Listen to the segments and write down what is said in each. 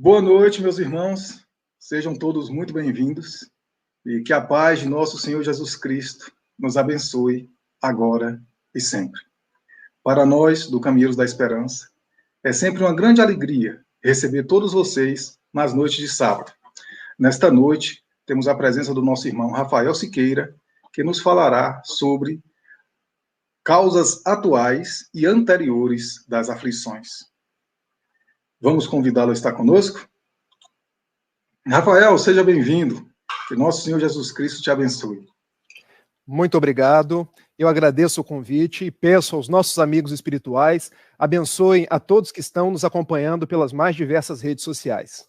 Boa noite, meus irmãos. Sejam todos muito bem-vindos e que a paz de nosso Senhor Jesus Cristo nos abençoe agora e sempre. Para nós, do Caminheiros da Esperança, é sempre uma grande alegria receber todos vocês nas noites de sábado. Nesta noite, temos a presença do nosso irmão Rafael Siqueira, que nos falará sobre causas atuais e anteriores das aflições. Vamos convidá-lo a estar conosco? Rafael, seja bem-vindo. Que nosso Senhor Jesus Cristo te abençoe. Muito obrigado. Eu agradeço o convite e peço aos nossos amigos espirituais, abençoem a todos que estão nos acompanhando pelas mais diversas redes sociais.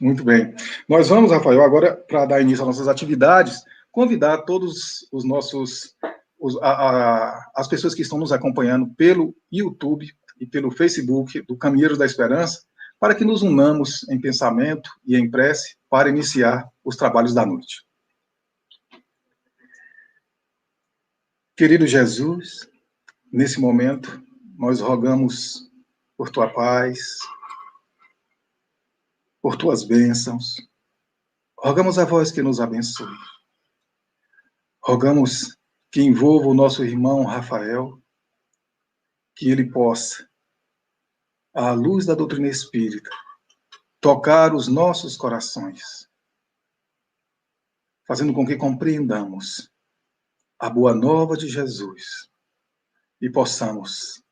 Muito bem. Nós vamos, Rafael, agora, para dar início às nossas atividades, convidar todos os nossos, as pessoas que estão nos acompanhando pelo YouTube e pelo Facebook do Caminheiros da Esperança, para que nos unamos em pensamento e em prece para iniciar os trabalhos da noite. Querido Jesus, nesse momento, nós rogamos por tua paz, por tuas bênçãos, rogamos a vós que nos abençoe. Rogamos que envolva o nosso irmão Rafael, que ele possa, à luz da doutrina espírita, tocar os nossos corações, fazendo com que compreendamos a boa nova de Jesus e possamos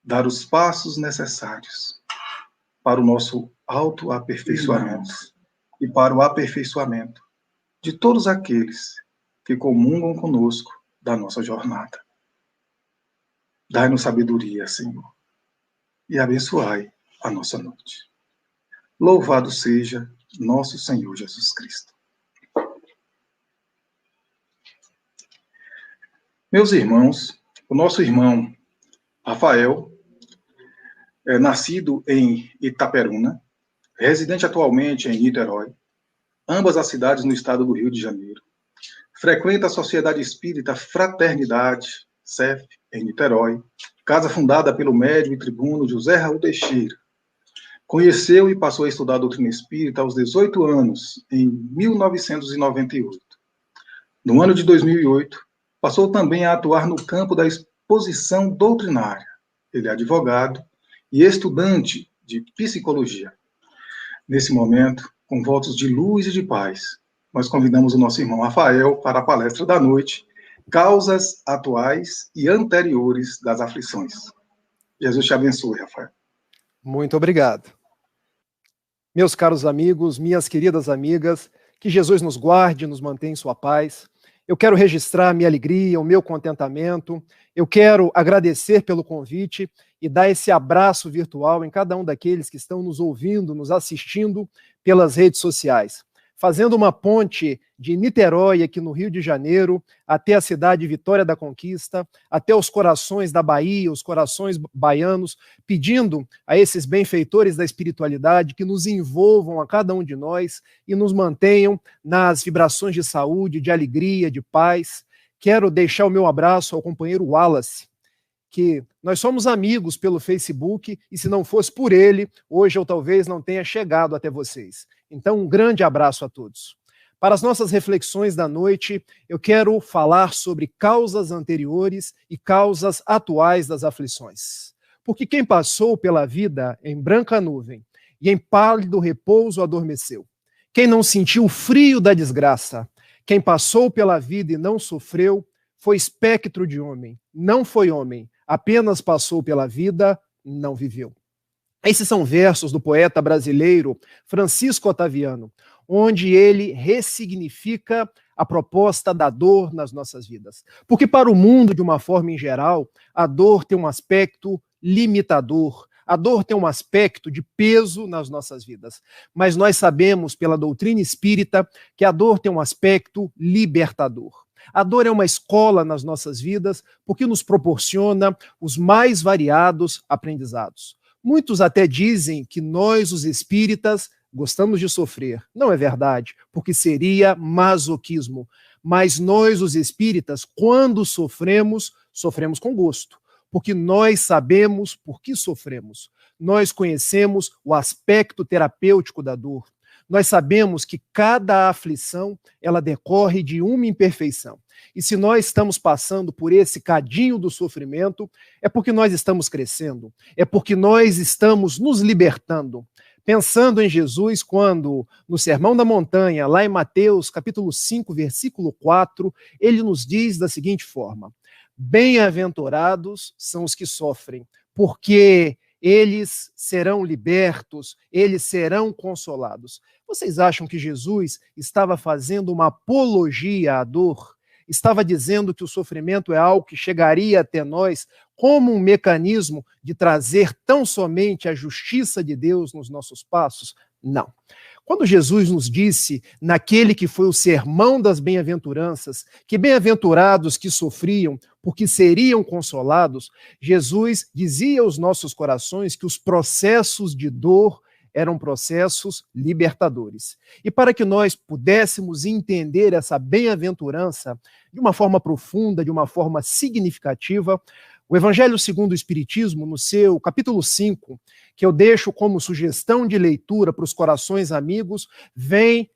dar os passos necessários para o nosso autoaperfeiçoamento e para o aperfeiçoamento de todos aqueles que comungam conosco da nossa jornada. Dai-nos sabedoria, Senhor, e abençoai a nossa noite. Louvado seja nosso Senhor Jesus Cristo. Meus irmãos, o nosso irmão Rafael é nascido em Itaperuna, residente atualmente em Niterói, ambas as cidades no estado do Rio de Janeiro. Frequenta a Sociedade Espírita Fraternidade, CEF, em Niterói, casa fundada pelo médium e tribuno José Raul Teixeira. Conheceu e passou a estudar a doutrina espírita aos 18 anos, em 1998. No ano de 2008, passou também a atuar no campo da exposição doutrinária. Ele é advogado e estudante de psicologia. Nesse momento, com votos de luz e de paz, nós convidamos o nosso irmão Rafael para a palestra da noite, Causas Atuais e Anteriores das Aflições. Jesus te abençoe, Rafael. Muito obrigado. Meus caros amigos, minhas queridas amigas, que Jesus nos guarde e nos mantenha em sua paz. Eu quero registrar a minha alegria, o meu contentamento. Eu quero agradecer pelo convite e dar esse abraço virtual em cada um daqueles que estão nos ouvindo, nos assistindo pelas redes sociais. Fazendo uma ponte de Niterói, aqui no Rio de Janeiro, até a cidade de Vitória da Conquista, até os corações da Bahia, os corações baianos, pedindo a esses benfeitores da espiritualidade que nos envolvam a cada um de nós e nos mantenham nas vibrações de saúde, de alegria, de paz. Quero deixar o meu abraço ao companheiro Wallace, que nós somos amigos pelo Facebook, e se não fosse por ele, hoje eu talvez não tenha chegado até vocês. Então, um grande abraço a todos. Para as nossas reflexões da noite, eu quero falar sobre causas anteriores e causas atuais das aflições. Porque quem passou pela vida em branca nuvem e em pálido repouso adormeceu. Quem não sentiu o frio da desgraça, quem passou pela vida e não sofreu, foi espectro de homem, não foi homem, apenas passou pela vida, não viveu. Esses são versos do poeta brasileiro Francisco Otaviano, onde ele ressignifica a proposta da dor nas nossas vidas. Porque para o mundo, de uma forma em geral, a dor tem um aspecto limitador, a dor tem um aspecto de peso nas nossas vidas. Mas nós sabemos, pela doutrina espírita, que a dor tem um aspecto libertador. A dor é uma escola nas nossas vidas porque nos proporciona os mais variados aprendizados. Muitos até dizem que nós, os espíritas, gostamos de sofrer. Não é verdade, porque seria masoquismo. Mas nós, os espíritas, quando sofremos, sofremos com gosto. Porque nós sabemos por que sofremos. nós conhecemos o aspecto terapêutico da dor. Nós sabemos que cada aflição, ela decorre de uma imperfeição. E se nós estamos passando por esse cadinho do sofrimento, é porque nós estamos crescendo, é porque nós estamos nos libertando. Pensando em Jesus, quando no Sermão da Montanha, lá em Mateus, capítulo 5, versículo 4, ele nos diz da seguinte forma: bem-aventurados são os que sofrem, porque eles serão libertos, eles serão consolados. Vocês acham que Jesus estava fazendo uma apologia à dor? Estava dizendo que o sofrimento é algo que chegaria até nós como um mecanismo de trazer tão somente a justiça de Deus nos nossos passos? Não. Quando Jesus nos disse, naquele que foi o sermão das bem-aventuranças, que bem-aventurados que sofriam, porque seriam consolados, Jesus dizia aos nossos corações que os processos de dor eram processos libertadores. E para que nós pudéssemos entender essa bem-aventurança de uma forma profunda, de uma forma significativa, o Evangelho segundo o Espiritismo, no seu capítulo 5, que eu deixo como sugestão de leitura para os corações amigos, vem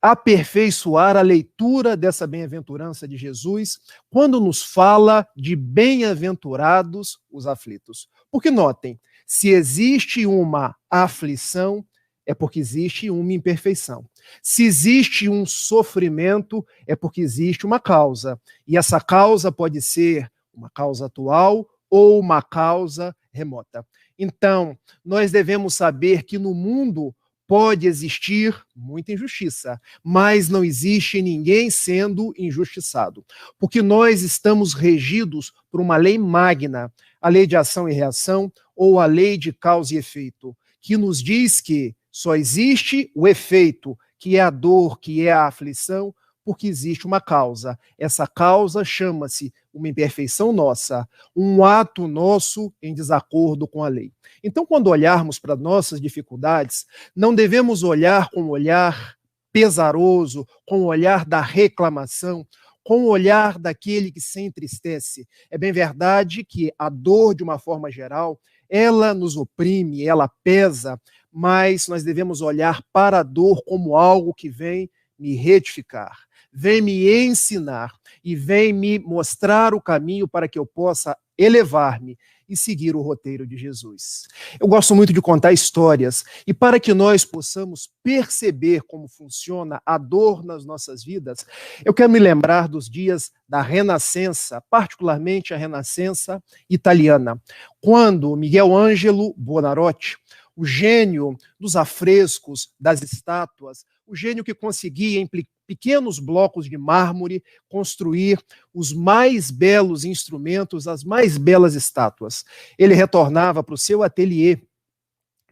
aperfeiçoar a leitura dessa bem-aventurança de Jesus, quando nos fala de bem-aventurados os aflitos. Porque notem, se existe uma aflição, é porque existe uma imperfeição. Se existe um sofrimento, é porque existe uma causa. E essa causa pode ser uma causa atual ou uma causa remota. Então, nós devemos saber que no mundo pode existir muita injustiça, mas não existe ninguém sendo injustiçado, porque nós estamos regidos por uma lei magna, a lei de ação e reação, ou a lei de causa e efeito, que nos diz que só existe o efeito, que é a dor, que é a aflição, porque existe uma causa. Essa causa chama-se uma imperfeição nossa, um ato nosso em desacordo com a lei. Então, quando olharmos para nossas dificuldades, não devemos olhar com um olhar pesaroso, com o olhar da reclamação, com o olhar daquele que se entristece. É bem verdade que a dor, de uma forma geral, ela nos oprime, ela pesa, mas nós devemos olhar para a dor como algo que vem me retificar, vem me ensinar e vem me mostrar o caminho para que eu possa elevar-me e seguir o roteiro de Jesus. Eu gosto muito de contar histórias, e para que nós possamos perceber como funciona a dor nas nossas vidas, eu quero me lembrar dos dias da Renascença, particularmente a Renascença italiana, quando Miguel Ângelo Buonarroti, o gênio dos afrescos, das estátuas, o gênio que conseguia, em pequenos blocos de mármore, construir os mais belos instrumentos, as mais belas estátuas. Ele retornava para o seu ateliê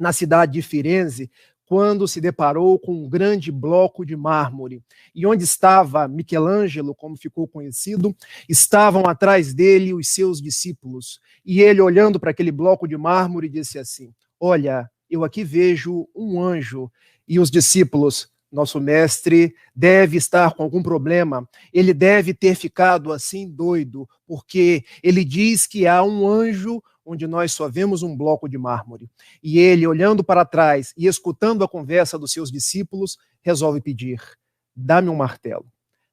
na cidade de Firenze, quando se deparou com um grande bloco de mármore. E onde estava Michelangelo, como ficou conhecido, estavam atrás dele os seus discípulos. E ele, olhando para aquele bloco de mármore, disse assim: olha, eu aqui vejo um anjo. E os discípulos: nosso mestre deve estar com algum problema, ele deve ter ficado assim doido, porque ele diz que há um anjo onde nós só vemos um bloco de mármore. E ele, olhando para trás e escutando a conversa dos seus discípulos, resolve pedir: dá-me um martelo,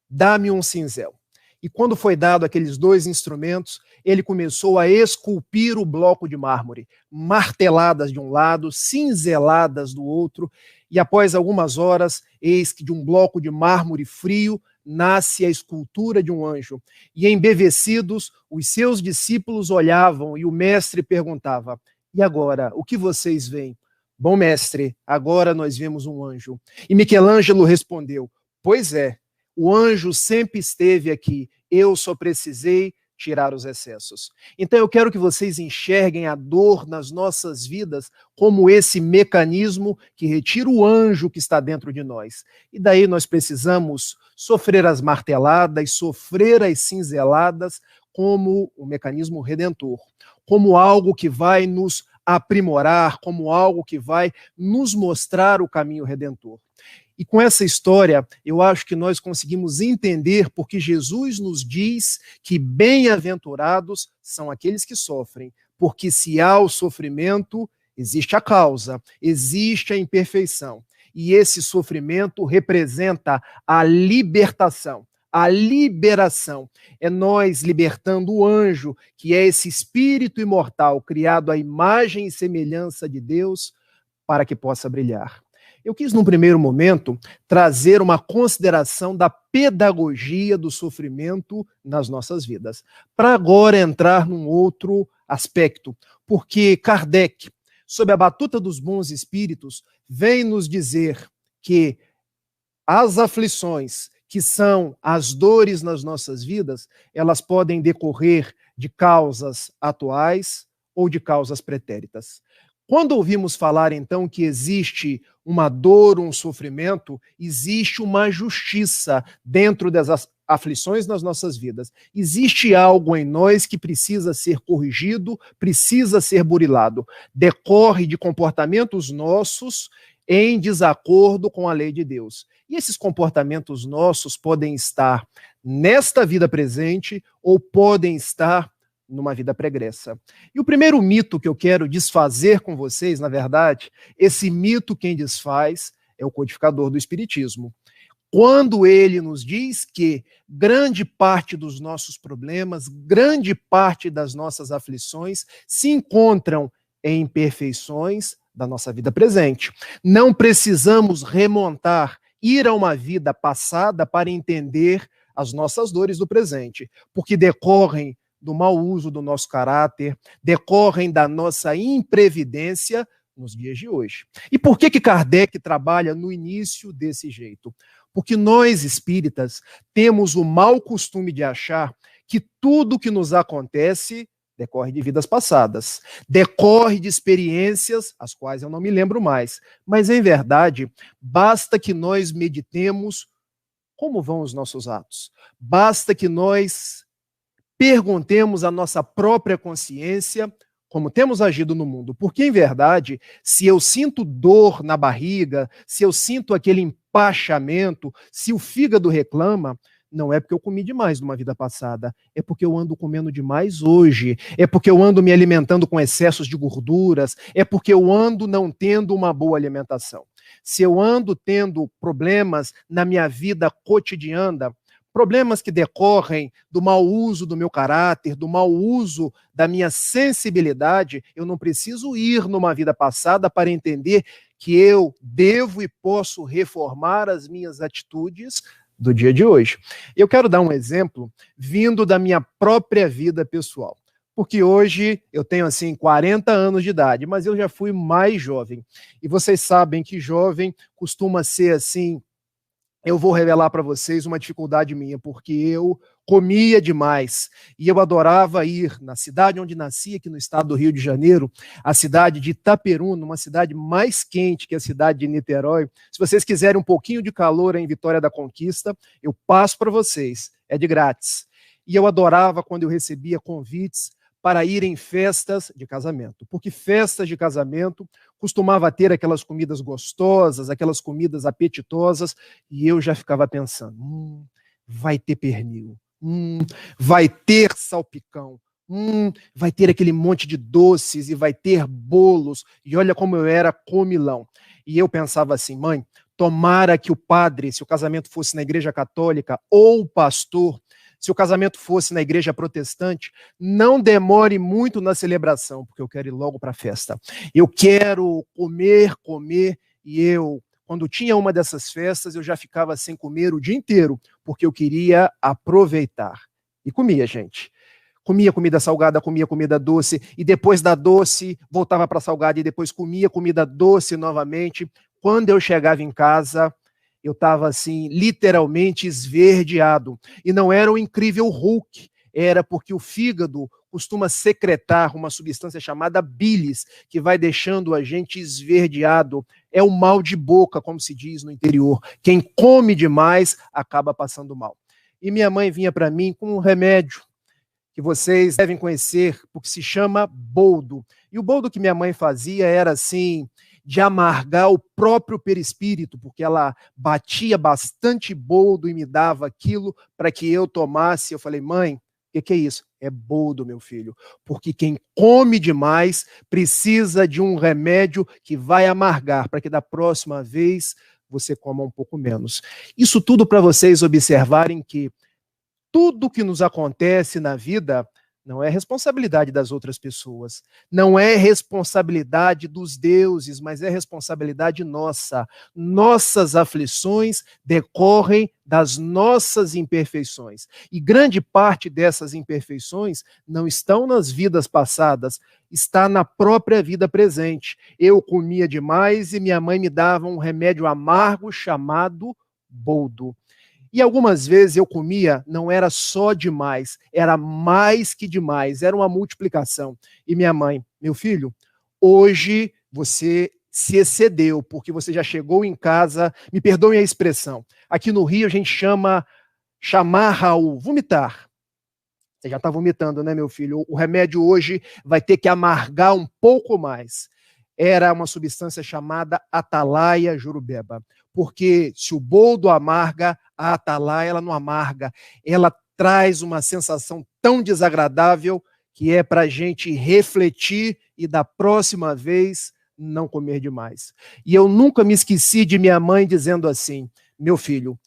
dá-me um cinzel. E quando foi dado aqueles dois instrumentos, ele começou a esculpir o bloco de mármore, marteladas de um lado, cinzeladas do outro, e após algumas horas, eis que de um bloco de mármore frio nasce a escultura de um anjo. E embevecidos, os seus discípulos olhavam e o mestre perguntava: e agora, o que vocês veem? Bom, mestre, agora nós vemos um anjo. E Michelangelo respondeu: pois é, o anjo sempre esteve aqui, eu só precisei tirar os excessos. Então eu quero que vocês enxerguem a dor nas nossas vidas como esse mecanismo que retira o anjo que está dentro de nós. E daí nós precisamos sofrer as marteladas, sofrer as cinzeladas como um mecanismo redentor, como algo que vai nos aprimorar, como algo que vai nos mostrar o caminho redentor. E com essa história, eu acho que nós conseguimos entender porque Jesus nos diz que bem-aventurados são aqueles que sofrem, porque se há o sofrimento, existe a causa, existe a imperfeição. E esse sofrimento representa a libertação, a liberação. É nós libertando o anjo, que é esse espírito imortal, criado à imagem e semelhança de Deus, para que possa brilhar. Eu quis, num primeiro momento, trazer uma consideração da pedagogia do sofrimento nas nossas vidas, para agora entrar num outro aspecto, porque Kardec, sob a batuta dos bons espíritos, vem nos dizer que as aflições, que são as dores nas nossas vidas, elas podem decorrer de causas atuais ou de causas pretéritas. Quando ouvimos falar, então, que existe uma dor, um sofrimento, existe uma justiça dentro das aflições nas nossas vidas. Existe algo em nós que precisa ser corrigido, precisa ser burilado. Decorre de comportamentos nossos em desacordo com a lei de Deus. E esses comportamentos nossos podem estar nesta vida presente ou podem estar numa vida pregressa. E o primeiro mito que eu quero desfazer com vocês, na verdade, esse mito quem desfaz é o codificador do Espiritismo. Quando ele nos diz que grande parte dos nossos problemas, grande parte das nossas aflições se encontram em imperfeições da nossa vida presente. Não precisamos remontar, ir a uma vida passada para entender as nossas dores do presente, porque decorrem do mau uso do nosso caráter, decorrem da nossa imprevidência nos dias de hoje. E por que Kardec trabalha no início desse jeito? Porque nós, espíritas, temos o mau costume de achar que tudo que nos acontece decorre de vidas passadas, decorre de experiências, as quais eu não me lembro mais. Mas, em verdade, basta que nós meditemos como vão os nossos atos. Basta que nós perguntemos à nossa própria consciência como temos agido no mundo. Porque, em verdade, se eu sinto dor na barriga, se eu sinto aquele empachamento, se o fígado reclama, não é porque eu comi demais numa vida passada, é porque eu ando comendo demais hoje, é porque eu ando me alimentando com excessos de gorduras, é porque eu ando não tendo uma boa alimentação. Se eu ando tendo problemas na minha vida cotidiana, problemas que decorrem do mau uso do meu caráter, do mau uso da minha sensibilidade, eu não preciso ir numa vida passada para entender que eu devo e posso reformar as minhas atitudes do dia de hoje. Eu quero dar um exemplo vindo da minha própria vida pessoal, porque hoje eu tenho, 40 anos de idade, mas eu já fui mais jovem. E vocês sabem que jovem costuma ser eu vou revelar para vocês uma dificuldade minha, porque eu comia demais e eu adorava ir na cidade onde nasci, aqui no estado do Rio de Janeiro, a cidade de Itaperuna, uma cidade mais quente que a cidade de Niterói. Se vocês quiserem um pouquinho de calor em Vitória da Conquista, eu passo para vocês, é de grátis. E eu adorava quando eu recebia convites para ir em festas de casamento, porque festas de casamento costumava ter aquelas comidas gostosas, aquelas comidas apetitosas, e eu já ficava pensando, vai ter pernil, vai ter salpicão, vai ter aquele monte de doces e vai ter bolos, e olha como eu era comilão. E eu pensava assim, mãe, tomara que o padre, se o casamento fosse na igreja católica, ou o pastor, se o casamento fosse na igreja protestante, não demore muito na celebração, porque eu quero ir logo para a festa. Eu quero comer, e eu, quando tinha uma dessas festas, eu já ficava sem comer o dia inteiro, porque eu queria aproveitar. E comia, gente. Comia comida salgada, comia comida doce, e depois da doce, voltava para a salgada, e depois comia comida doce novamente. Quando eu chegava em casa, eu estava literalmente esverdeado. E não era o incrível Hulk, era porque o fígado costuma secretar uma substância chamada bilis, que vai deixando a gente esverdeado. É o mal de boca, como se diz no interior. Quem come demais acaba passando mal. E minha mãe vinha para mim com um remédio que vocês devem conhecer, porque se chama boldo. E o boldo que minha mãe fazia era de amargar o próprio perispírito, porque ela batia bastante boldo e me dava aquilo para que eu tomasse. Eu falei, mãe, O que é isso? É boldo, meu filho. Porque quem come demais precisa de um remédio que vai amargar, para que da próxima vez você coma um pouco menos. Isso tudo para vocês observarem que tudo que nos acontece na vida não é responsabilidade das outras pessoas, não é responsabilidade dos deuses, mas é responsabilidade nossa. Nossas aflições decorrem das nossas imperfeições. E grande parte dessas imperfeições não estão nas vidas passadas, está na própria vida presente. Eu comia demais e minha mãe me dava um remédio amargo chamado boldo. E algumas vezes eu comia, não era só demais, era mais que demais, era uma multiplicação. E minha mãe, meu filho, hoje você se excedeu, porque você já chegou em casa, me perdoem a expressão, aqui no Rio a gente chamar, Raul, vomitar. Você já está vomitando, né, meu filho? O remédio hoje vai ter que amargar um pouco mais. Era uma substância chamada Atalaia jurubeba. Porque se o boldo amarga, a Atalaia ela não amarga. Ela traz uma sensação tão desagradável que é para a gente refletir e da próxima vez não comer demais. E eu nunca me esqueci de minha mãe dizendo assim, meu filho,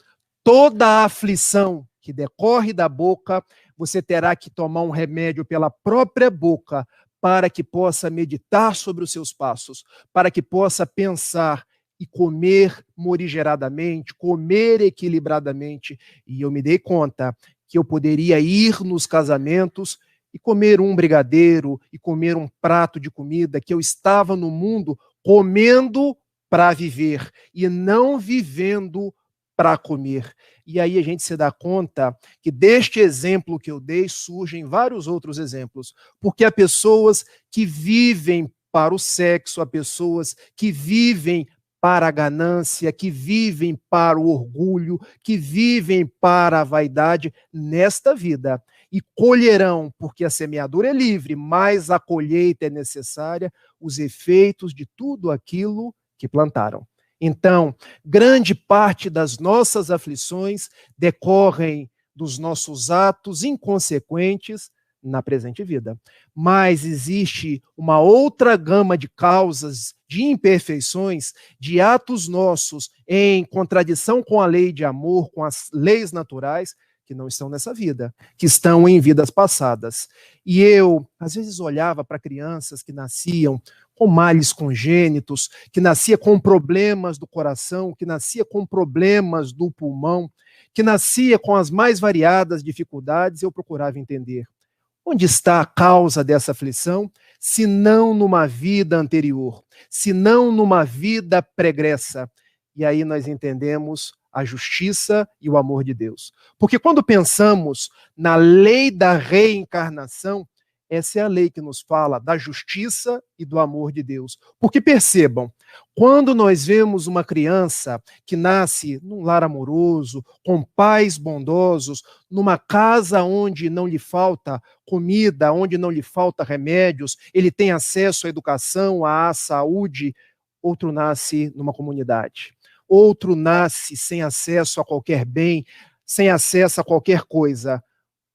toda a aflição que decorre da boca, você terá que tomar um remédio pela própria boca para que possa meditar sobre os seus passos, para que possa pensar e comer morigeradamente, comer equilibradamente. E eu me dei conta que eu poderia ir nos casamentos e comer um brigadeiro e comer um prato de comida, que eu estava no mundo comendo para viver e não vivendo para comer. E aí a gente se dá conta que deste exemplo que eu dei surgem vários outros exemplos, porque há pessoas que vivem para o sexo, há pessoas que vivem para a ganância, que vivem para o orgulho, que vivem para a vaidade nesta vida. E colherão, porque a semeadura é livre, mas a colheita é necessária, os efeitos de tudo aquilo que plantaram. Então, grande parte das nossas aflições decorrem dos nossos atos inconsequentes na presente vida. Mas existe uma outra gama de causas, de imperfeições, de atos nossos em contradição com a lei de amor, com as leis naturais, que não estão nessa vida, que estão em vidas passadas. E eu, às vezes, olhava para crianças que nasciam com males congênitos, que nascia com problemas do coração, que nascia com problemas do pulmão, que nascia com as mais variadas dificuldades, eu procurava entender. Onde está a causa dessa aflição, se não numa vida anterior, se não numa vida pregressa? E aí nós entendemos a justiça e o amor de Deus. Porque quando pensamos na lei da reencarnação, essa é a lei que nos fala da justiça e do amor de Deus. Porque percebam, quando nós vemos uma criança que nasce num lar amoroso, com pais bondosos, numa casa onde não lhe falta comida, onde não lhe falta remédios, ele tem acesso à educação, à saúde, outro nasce numa comunidade. Outro nasce sem acesso a qualquer bem, sem acesso a qualquer coisa.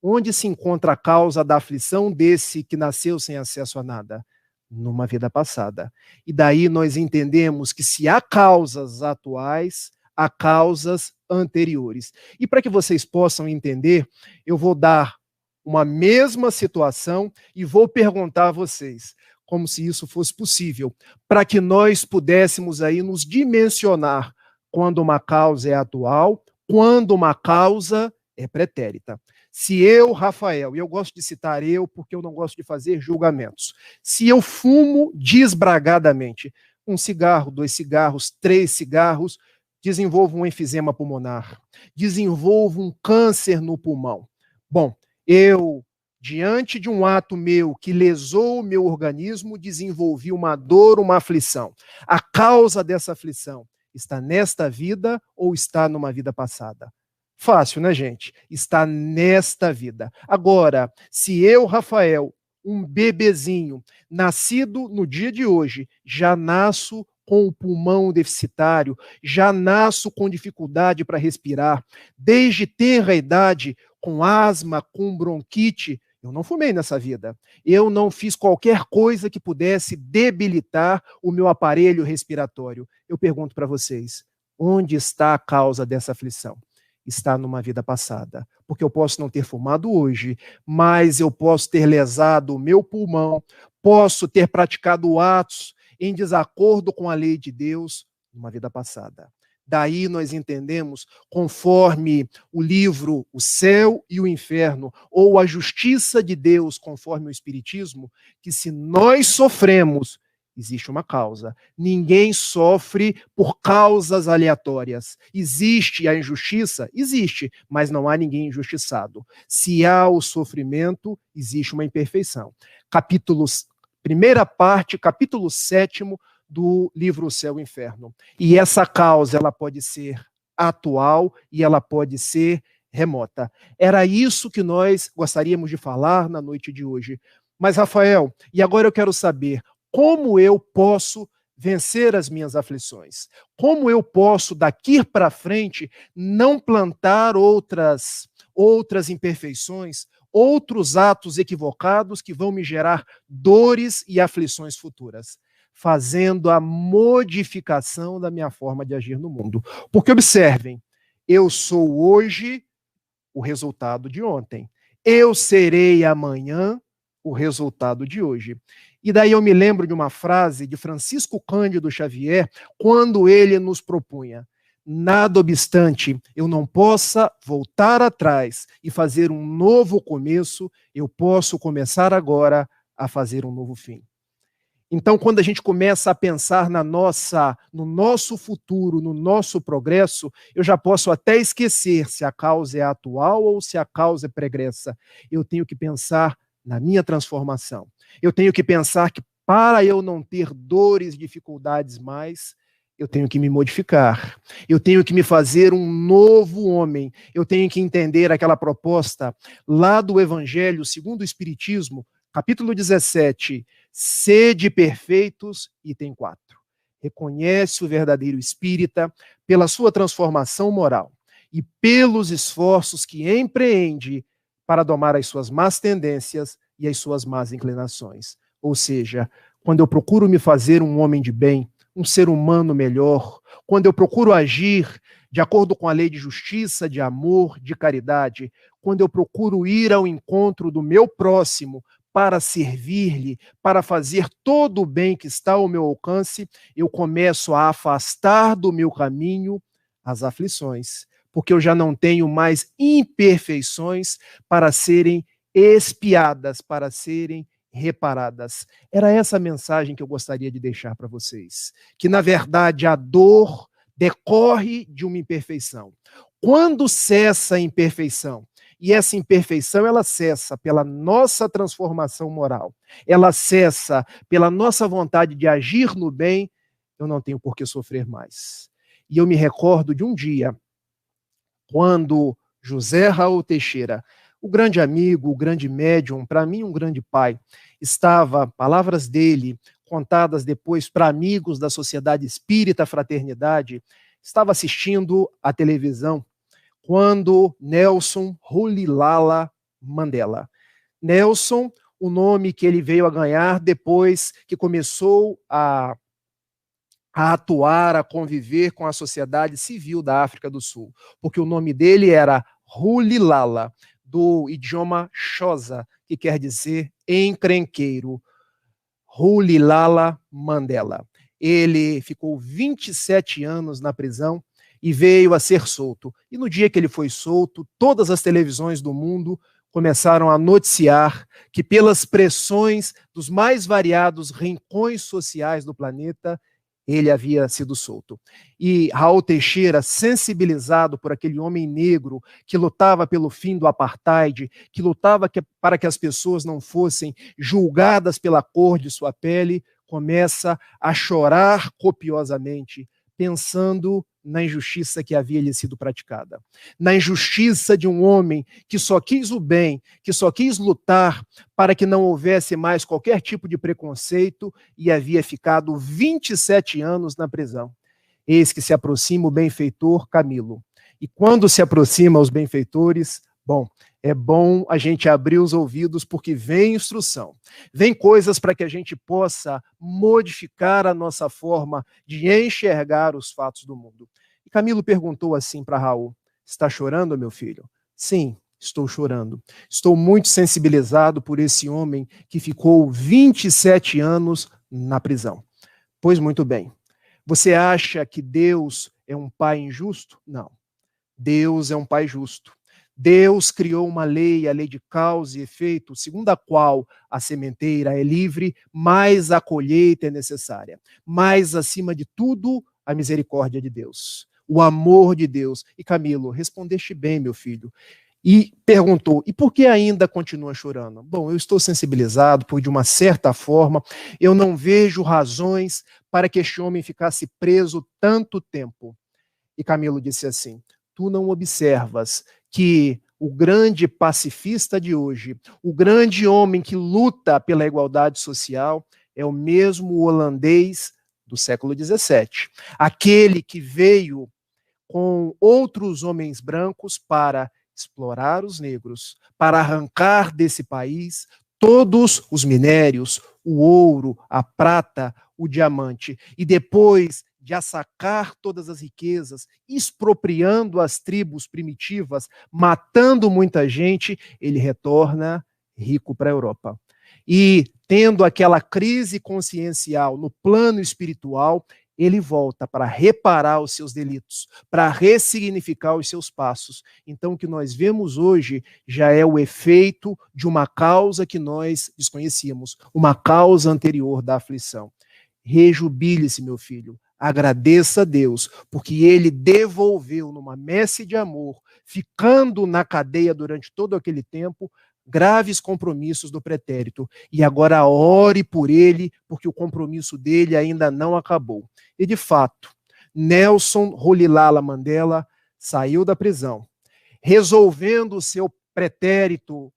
Onde se encontra a causa da aflição desse que nasceu sem acesso a nada? Numa vida passada. E daí nós entendemos que se há causas atuais, há causas anteriores. E para que vocês possam entender, eu vou dar uma mesma situação e vou perguntar a vocês, como se isso fosse possível, para que nós pudéssemos aí nos dimensionar quando uma causa é atual, quando uma causa é pretérita. Se eu, Rafael, e eu gosto de citar eu porque eu não gosto de fazer julgamentos, se eu fumo desbragadamente, 1 cigarro, 2 cigarros, 3 cigarros, desenvolvo um enfisema pulmonar, desenvolvo um câncer no pulmão. Bom, eu, diante de um ato meu que lesou o meu organismo, desenvolvi uma dor, uma aflição. A causa dessa aflição está nesta vida ou está numa vida passada? Fácil, né, gente? Está nesta vida. Agora, se eu, Rafael, um bebezinho, nascido no dia de hoje, já nasço com o pulmão deficitário, já nasço com dificuldade para respirar, desde tenra idade, com asma, com bronquite. Eu não fumei nessa vida. Eu não fiz qualquer coisa que pudesse debilitar o meu aparelho respiratório. Eu pergunto para vocês, onde está a causa dessa aflição? Está numa vida passada. Porque eu posso não ter fumado hoje, mas eu posso ter lesado o meu pulmão, posso ter praticado atos em desacordo com a lei de Deus numa vida passada. Daí nós entendemos, conforme o livro O Céu e o Inferno, ou A Justiça de Deus, conforme o Espiritismo, que se nós sofremos, existe uma causa. Ninguém sofre por causas aleatórias. Existe a injustiça? Existe, mas não há ninguém injustiçado. Se há o sofrimento, existe uma imperfeição. Primeira parte, capítulo 7º do livro O Céu e o Inferno. E essa causa, ela pode ser atual e ela pode ser remota. Era isso que nós gostaríamos de falar na noite de hoje. Mas, Rafael, e agora eu quero saber, como eu posso vencer as minhas aflições? Como eu posso, daqui para frente, não plantar outras imperfeições, outros atos equivocados que vão me gerar dores e aflições futuras? Fazendo a modificação da minha forma de agir no mundo. Porque observem, eu sou hoje o resultado de ontem. Eu serei amanhã o resultado de hoje. E daí eu me lembro de uma frase de Francisco Cândido Xavier, quando ele nos propunha: nada obstante eu não possa voltar atrás e fazer um novo começo, eu posso começar agora a fazer um novo fim. Então, quando a gente começa a pensar no nosso futuro, no nosso progresso, eu já posso até esquecer se a causa é atual ou se a causa é pregressa. Eu tenho que pensar na minha transformação. Eu tenho que pensar que para eu não ter dores, dificuldades mais, eu tenho que me modificar. Eu tenho que me fazer um novo homem. Eu tenho que entender aquela proposta lá do Evangelho segundo o Espiritismo, capítulo 17, sede perfeitos, item 4. Reconhece o verdadeiro espírita pela sua transformação moral e pelos esforços que empreende para domar as suas más tendências e as suas más inclinações. Ou seja, quando eu procuro me fazer um homem de bem, um ser humano melhor, quando eu procuro agir de acordo com a lei de justiça, de amor, de caridade, quando eu procuro ir ao encontro do meu próximo para servir-lhe, para fazer todo o bem que está ao meu alcance, eu começo a afastar do meu caminho as aflições, porque eu já não tenho mais imperfeições para serem expiadas, para serem reparadas. Era essa a mensagem que eu gostaria de deixar para vocês, que na verdade a dor decorre de uma imperfeição. Quando cessa a imperfeição? E essa imperfeição, ela cessa pela nossa transformação moral. Ela cessa pela nossa vontade de agir no bem. Eu não tenho por que sofrer mais. E eu me recordo de um dia, quando José Raul Teixeira, o grande amigo, o grande médium, para mim um grande pai, estava, palavras dele, contadas depois para amigos da Sociedade Espírita Fraternidade, estava assistindo à televisão, quando Nelson Rulilala Mandela. Nelson, o nome que ele veio a ganhar depois que começou a atuar, a conviver com a sociedade civil da África do Sul, porque o nome dele era Rulilala, do idioma Xhosa, que quer dizer encrenqueiro. Rulilala Mandela. Ele ficou 27 anos na prisão e veio a ser solto. E no dia que ele foi solto, todas as televisões do mundo começaram a noticiar que, pelas pressões dos mais variados rincões sociais do planeta, ele havia sido solto. E Raul Teixeira, sensibilizado por aquele homem negro que lutava pelo fim do apartheid, que lutava para que as pessoas não fossem julgadas pela cor de sua pele, começa a chorar copiosamente pensando na injustiça que havia lhe sido praticada, na injustiça de um homem que só quis o bem, que só quis lutar para que não houvesse mais qualquer tipo de preconceito e havia ficado 27 anos na prisão. Eis que se aproxima o benfeitor Camilo. E quando se aproxima os benfeitores, bom, é bom a gente abrir os ouvidos porque vem instrução, vem coisas para que a gente possa modificar a nossa forma de enxergar os fatos do mundo. E Camilo perguntou assim para Raul: está chorando, meu filho? Sim, estou chorando. Estou muito sensibilizado por esse homem que ficou 27 anos na prisão. Pois muito bem. Você acha que Deus é um pai injusto? Não. Deus é um pai justo. Deus criou uma lei, a lei de causa e efeito, segundo a qual a sementeira é livre, mas a colheita é necessária. Mas, acima de tudo, a misericórdia de Deus, o amor de Deus. E Camilo, respondeste bem, meu filho. E perguntou, e por que ainda continua chorando? Bom, eu estou sensibilizado, porque de uma certa forma eu não vejo razões para que este homem ficasse preso tanto tempo. E Camilo disse assim: tu não observas que o grande pacifista de hoje, o grande homem que luta pela igualdade social, é o mesmo holandês do século XVII. Aquele que veio com outros homens brancos para explorar os negros, para arrancar desse país todos os minérios, o ouro, a prata, o diamante, e depois de assacar todas as riquezas, expropriando as tribos primitivas, matando muita gente, ele retorna rico para a Europa. E tendo aquela crise consciencial no plano espiritual, ele volta para reparar os seus delitos, para ressignificar os seus passos. Então, o que nós vemos hoje já é o efeito de uma causa que nós desconhecíamos, uma causa anterior da aflição. Rejubile-se, meu filho. Agradeça a Deus, porque ele devolveu numa messe de amor, ficando na cadeia durante todo aquele tempo, graves compromissos do pretérito. E agora ore por ele, porque o compromisso dele ainda não acabou. E de fato, Nelson Rolihlahla Mandela saiu da prisão, resolvendo o seu pretérito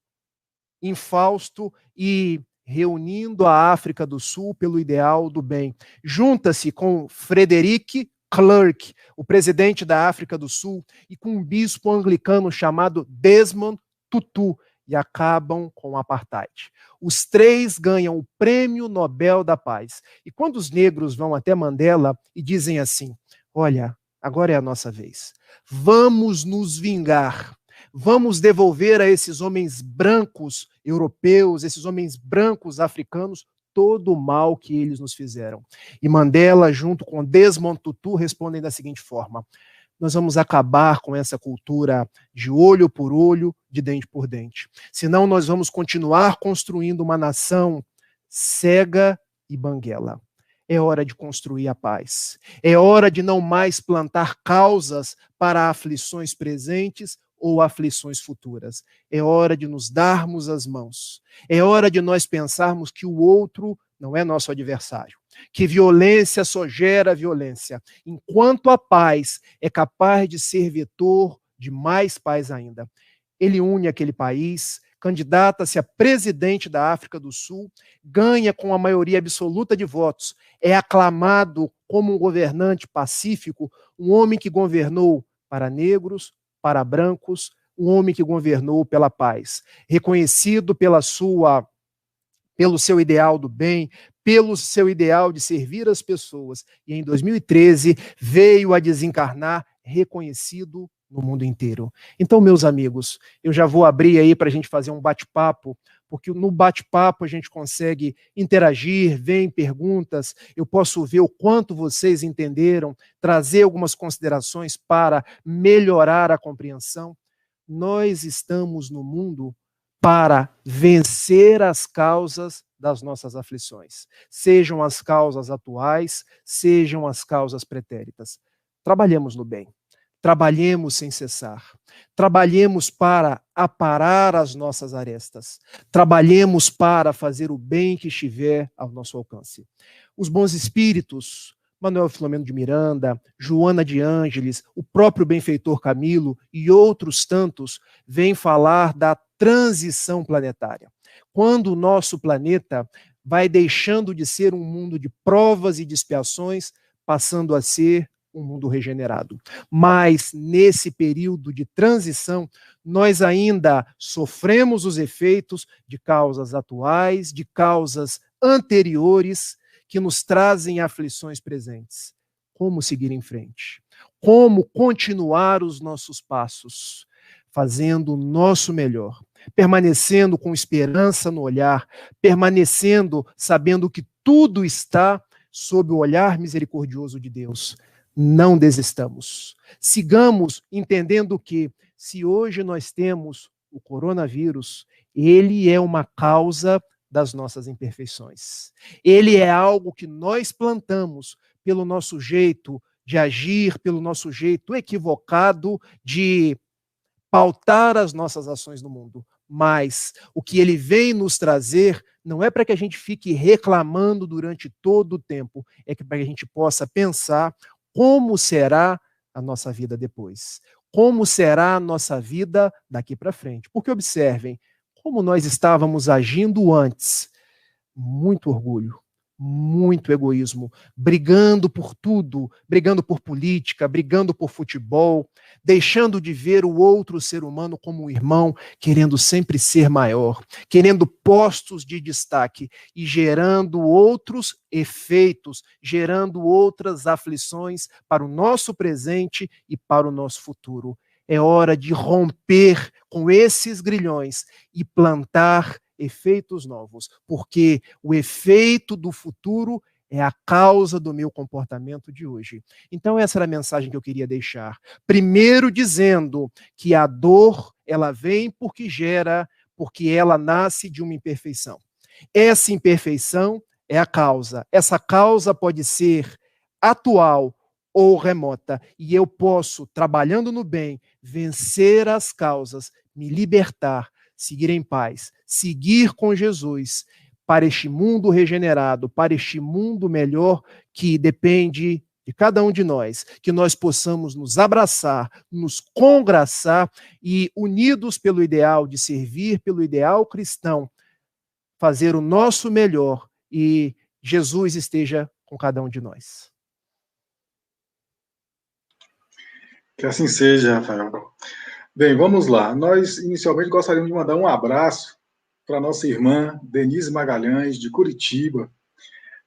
infausto e reunindo a África do Sul pelo ideal do bem. Junta-se com Frederick Clark, o presidente da África do Sul, e com um bispo anglicano chamado Desmond Tutu, e acabam com o apartheid. Os três ganham o Prêmio Nobel da Paz. E quando os negros vão até Mandela e dizem assim: olha, agora é a nossa vez, vamos nos vingar. Vamos devolver a esses homens brancos europeus, esses homens brancos africanos, todo o mal que eles nos fizeram. E Mandela, junto com Desmond Tutu, respondem da seguinte forma: nós vamos acabar com essa cultura de olho por olho, de dente por dente. Senão nós vamos continuar construindo uma nação cega e banguela. É hora de construir a paz. É hora de não mais plantar causas para aflições presentes ou aflições futuras. É hora de nos darmos as mãos. É hora de nós pensarmos que o outro não é nosso adversário, que violência só gera violência, enquanto a paz é capaz de ser vetor de mais paz ainda. Ele une aquele país, candidata-se a presidente da África do Sul, ganha com a maioria absoluta de votos, é aclamado como um governante pacífico, um homem que governou para negros, para brancos, um homem que governou pela paz, reconhecido pelo seu ideal do bem, pelo seu ideal de servir as pessoas. E em 2013 veio a desencarnar reconhecido no mundo inteiro. Então, meus amigos, eu já vou abrir aí para a gente fazer um bate-papo, porque no bate-papo a gente consegue interagir, vem perguntas, eu posso ver o quanto vocês entenderam, trazer algumas considerações para melhorar a compreensão. Nós estamos no mundo para vencer as causas das nossas aflições, sejam as causas atuais, sejam as causas pretéritas. Trabalhemos no bem, trabalhemos sem cessar, trabalhemos para aparar as nossas arestas, trabalhemos para fazer o bem que estiver ao nosso alcance. Os bons espíritos Manuel Filomeno de Miranda, Joana de Ângeles, o próprio benfeitor Camilo e outros tantos vêm falar da transição planetária. Quando o nosso planeta vai deixando de ser um mundo de provas e de expiações, passando a ser um mundo regenerado. Mas, nesse período de transição, nós ainda sofremos os efeitos de causas atuais, de causas anteriores, que nos trazem aflições presentes. Como seguir em frente? Como continuar os nossos passos? Fazendo o nosso melhor, permanecendo com esperança no olhar, permanecendo sabendo que tudo está sob o olhar misericordioso de Deus. Não desistamos. Sigamos entendendo que, se hoje nós temos o coronavírus, ele é uma causa das nossas imperfeições. Ele é algo que nós plantamos pelo nosso jeito de agir, pelo nosso jeito equivocado de pautar as nossas ações no mundo. Mas o que ele vem nos trazer não é para que a gente fique reclamando durante todo o tempo, é para que a gente possa pensar como será a nossa vida depois, como será a nossa vida daqui para frente. Porque observem como nós estávamos agindo antes. Muito orgulho, muito egoísmo, brigando por tudo, brigando por política, brigando por futebol, deixando de ver o outro ser humano como um irmão, querendo sempre ser maior, querendo postos de destaque e gerando outros efeitos, gerando outras aflições para o nosso presente e para o nosso futuro. É hora de romper com esses grilhões e plantar efeitos novos, porque o efeito do futuro é a causa do meu comportamento de hoje. Então essa era a mensagem que eu queria deixar. Primeiro dizendo que a dor, ela vem porque ela nasce de uma imperfeição. Essa imperfeição é a causa. Essa causa pode ser atual ou remota, e eu posso, trabalhando no bem, vencer as causas, me libertar, seguir em paz, seguir com Jesus para este mundo regenerado, para este mundo melhor que depende de cada um de nós, que nós possamos nos abraçar, nos congraçar e, unidos pelo ideal de servir, pelo ideal cristão, fazer o nosso melhor e Jesus esteja com cada um de nós. Que assim seja, Rafael. Bem, vamos lá. Nós, inicialmente, gostaríamos de mandar um abraço para a nossa irmã Denise Magalhães, de Curitiba,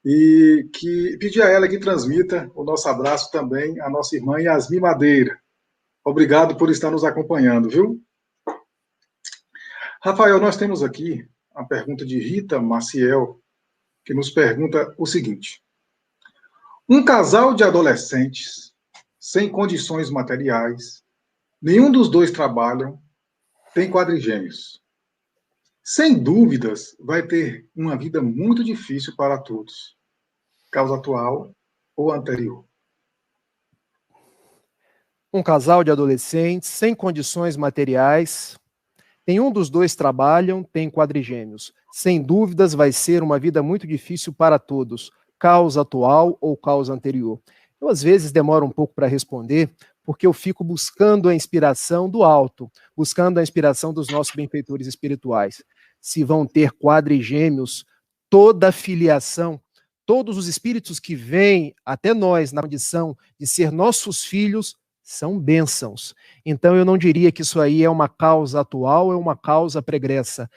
e que pedir a ela que transmita o nosso abraço também à nossa irmã Yasmin Madeira. Obrigado por estar nos acompanhando, viu? Rafael, nós temos aqui a pergunta de Rita Maciel, que nos pergunta o seguinte: um casal de adolescentes sem condições materiais, nenhum dos dois trabalham, tem quadrigêmeos. Sem dúvidas, vai ter uma vida muito difícil para todos. Causa atual ou anterior. Um casal de adolescentes sem condições materiais, nenhum dos dois trabalham, tem quadrigêmeos. Sem dúvidas, vai ser uma vida muito difícil para todos. Causa atual ou causa anterior. Eu, às vezes, demoro um pouco para responder, porque eu fico buscando a inspiração do alto, buscando a inspiração dos nossos benfeitores espirituais. Se vão ter quadrigêmeos, toda a filiação, todos os espíritos que vêm até nós na condição de ser nossos filhos, são bênçãos. Então eu não diria que isso aí é uma causa atual, é uma causa pregressa.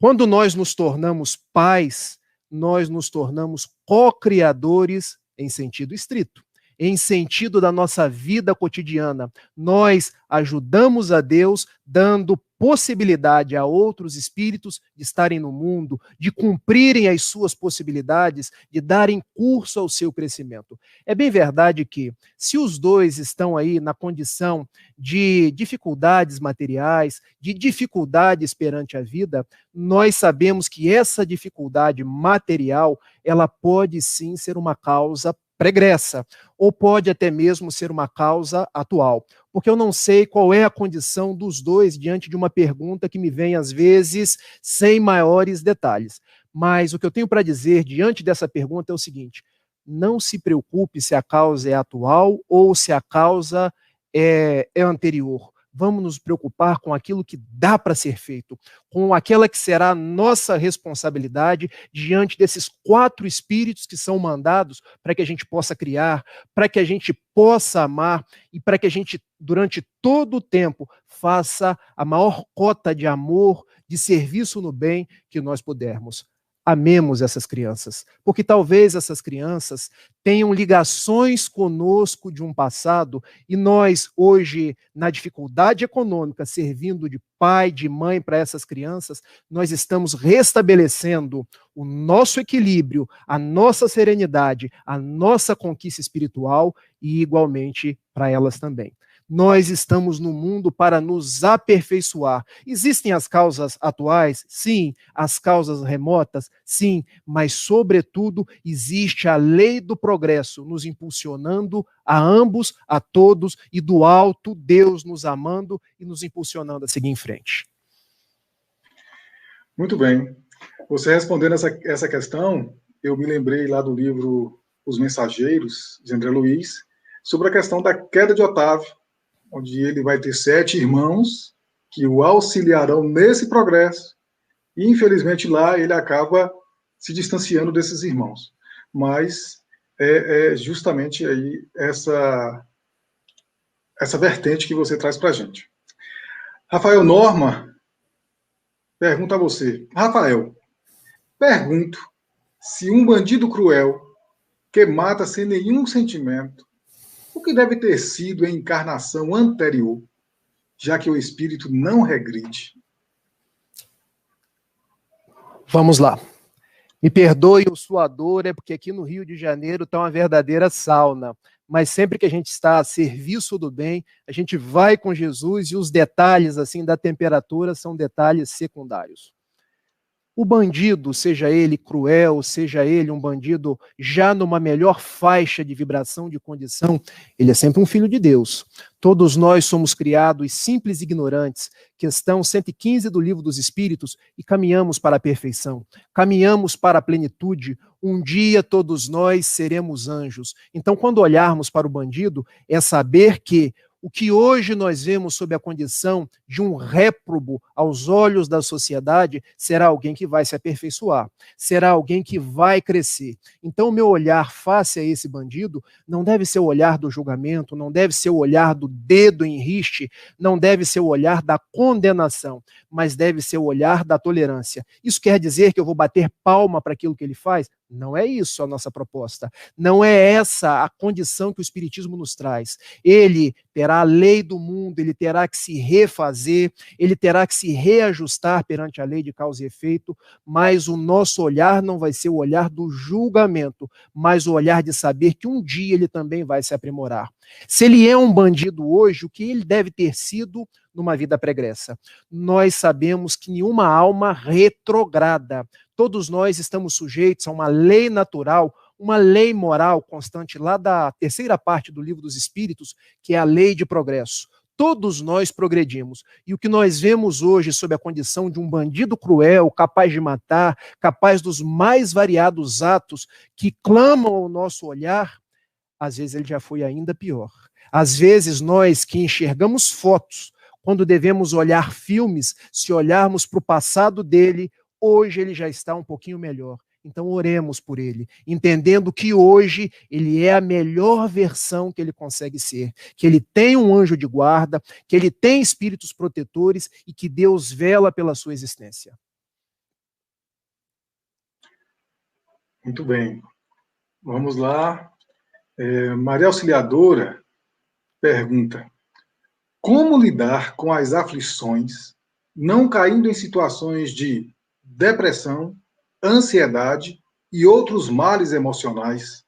Quando nós nos tornamos pais, nós nos tornamos co-criadores em sentido estrito. Em sentido da nossa vida cotidiana, nós ajudamos a Deus dando possibilidade a outros espíritos de estarem no mundo, de cumprirem as suas possibilidades, de darem curso ao seu crescimento. É bem verdade que, se os dois estão aí na condição de dificuldades materiais, de dificuldades perante a vida, nós sabemos que essa dificuldade material, ela pode sim ser uma causa pregressa, ou pode até mesmo ser uma causa atual, porque eu não sei qual é a condição dos dois diante de uma pergunta que me vem às vezes sem maiores detalhes. Mas o que eu tenho para dizer diante dessa pergunta é o seguinte: não se preocupe se a causa é atual ou se a causa é anterior. Vamos nos preocupar com aquilo que dá para ser feito, com aquela que será a nossa responsabilidade diante desses 4 espíritos que são mandados para que a gente possa criar, para que a gente possa amar e para que a gente, durante todo o tempo, faça a maior cota de amor, de serviço no bem que nós pudermos. Amemos essas crianças, porque talvez essas crianças tenham ligações conosco de um passado e nós, hoje, na dificuldade econômica, servindo de pai, de mãe para essas crianças, nós estamos restabelecendo o nosso equilíbrio, a nossa serenidade, a nossa conquista espiritual e, igualmente, para elas também. Nós estamos no mundo para nos aperfeiçoar. Existem as causas atuais? Sim. As causas remotas? Sim. Mas, sobretudo, existe a lei do progresso nos impulsionando a ambos, a todos, e do alto, Deus nos amando e nos impulsionando a seguir em frente. Muito bem. Você respondendo essa questão, eu me lembrei lá do livro Os Mensageiros, de André Luiz, sobre a questão da queda de Otávio, onde ele vai ter 7 irmãos que o auxiliarão nesse progresso. E, infelizmente, lá ele acaba se distanciando desses irmãos. Mas é justamente aí essa vertente que você traz para a gente. Rafael Norma pergunta a você. Rafael, pergunto se um bandido cruel que mata sem nenhum sentimento, o que deve ter sido em encarnação anterior, já que o espírito não regride? Vamos lá. Me perdoe o suador, é porque aqui no Rio de Janeiro está uma verdadeira sauna. Mas sempre que a gente está a serviço do bem, a gente vai com Jesus e os detalhes assim da temperatura são detalhes secundários. O bandido, seja ele cruel, seja ele um bandido já numa melhor faixa de vibração, de condição, ele é sempre um filho de Deus. Todos nós somos criados simples e ignorantes, questão 115 do Livro dos Espíritos, e caminhamos para a perfeição, caminhamos para a plenitude. Um dia todos nós seremos anjos. Então, quando olharmos para o bandido, é saber que o que hoje nós vemos sob a condição de um réprobo aos olhos da sociedade será alguém que vai se aperfeiçoar, será alguém que vai crescer. Então, o meu olhar face a esse bandido não deve ser o olhar do julgamento, não deve ser o olhar do dedo em riste, não deve ser o olhar da condenação, mas deve ser o olhar da tolerância. Isso quer dizer que eu vou bater palma para aquilo que ele faz? Não é isso a nossa proposta. Não é essa a condição que o Espiritismo nos traz. Ele terá a lei do mundo, ele terá que se refazer, ele terá que se reajustar perante a lei de causa e efeito, mas o nosso olhar não vai ser o olhar do julgamento, mas o olhar de saber que um dia ele também vai se aprimorar. Se ele é um bandido hoje, o que ele deve ter sido numa vida pregressa? Nós sabemos que nenhuma alma retrograda. Todos nós estamos sujeitos a uma lei natural, uma lei moral constante lá da terceira parte do Livro dos Espíritos, que é a lei de progresso. Todos nós progredimos. E o que nós vemos hoje sob a condição de um bandido cruel, capaz de matar, capaz dos mais variados atos que clamam ao nosso olhar, às vezes ele já foi ainda pior. Às vezes nós que enxergamos fotos, quando devemos olhar filmes, se olharmos para o passado dele, hoje ele já está um pouquinho melhor. Então oremos por ele, entendendo que hoje ele é a melhor versão que ele consegue ser, que ele tem um anjo de guarda, que ele tem espíritos protetores e que Deus vela pela sua existência. Muito bem. Vamos lá. Maria Auxiliadora pergunta: como lidar com as aflições, não caindo em situações de depressão, ansiedade e outros males emocionais?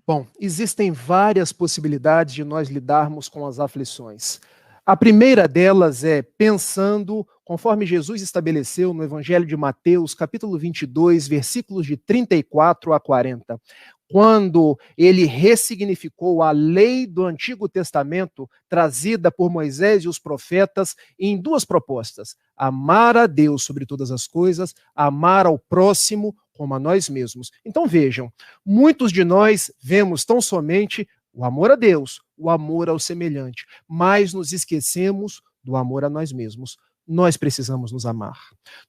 Bom, existem várias possibilidades de nós lidarmos com as aflições. A primeira delas é pensando, conforme Jesus estabeleceu no Evangelho de Mateus, capítulo 22, versículos de 34 a 40. Quando ele ressignificou a lei do Antigo Testamento, trazida por Moisés e os profetas, em duas propostas: amar a Deus sobre todas as coisas, amar ao próximo como a nós mesmos. Então vejam, muitos de nós vemos tão somente o amor a Deus, o amor ao semelhante, mas nos esquecemos do amor a nós mesmos. Nós precisamos nos amar.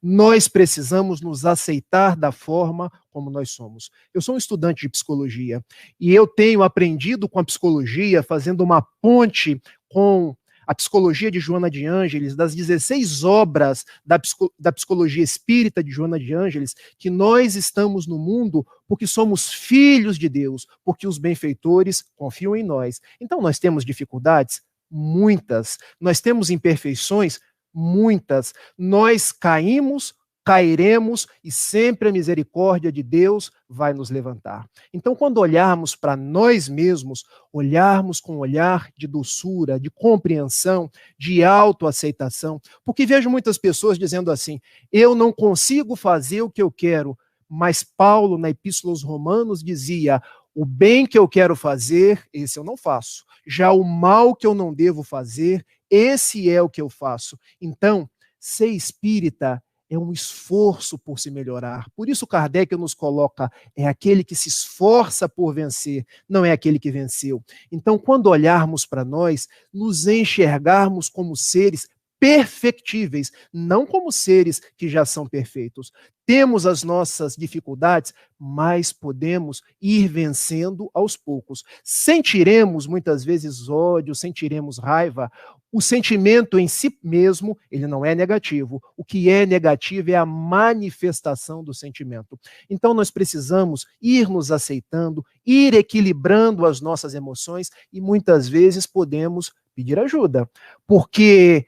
Nós precisamos nos aceitar da forma como nós somos. Eu sou um estudante de psicologia e eu tenho aprendido com a psicologia, fazendo uma ponte com a psicologia de Joana de Ângeles, das 16 obras da psicologia espírita de Joana de Ângeles, que nós estamos no mundo porque somos filhos de Deus, porque os benfeitores confiam em nós. Então nós temos dificuldades? Muitas. Nós temos imperfeições? Muitas. Nós caímos, cairemos e sempre a misericórdia de Deus vai nos levantar. Então, quando olharmos para nós mesmos, olharmos com um olhar de doçura, de compreensão, de autoaceitação, porque vejo muitas pessoas dizendo assim, eu não consigo fazer o que eu quero, mas Paulo, na Epístola aos Romanos, dizia, o bem que eu quero fazer, esse eu não faço. Já o mal que eu não devo fazer, esse é o que eu faço. Então, ser espírita é um esforço por se melhorar. Por isso Kardec nos coloca, é aquele que se esforça por vencer, não é aquele que venceu. Então, quando olharmos para nós, nos enxergarmos como seres perfectíveis, não como seres que já são perfeitos. Temos as nossas dificuldades, mas podemos ir vencendo aos poucos. Sentiremos muitas vezes ódio, sentiremos raiva. O sentimento em si mesmo, ele não é negativo. O que é negativo é a manifestação do sentimento. Então nós precisamos ir nos aceitando, ir equilibrando as nossas emoções e muitas vezes podemos pedir ajuda, porque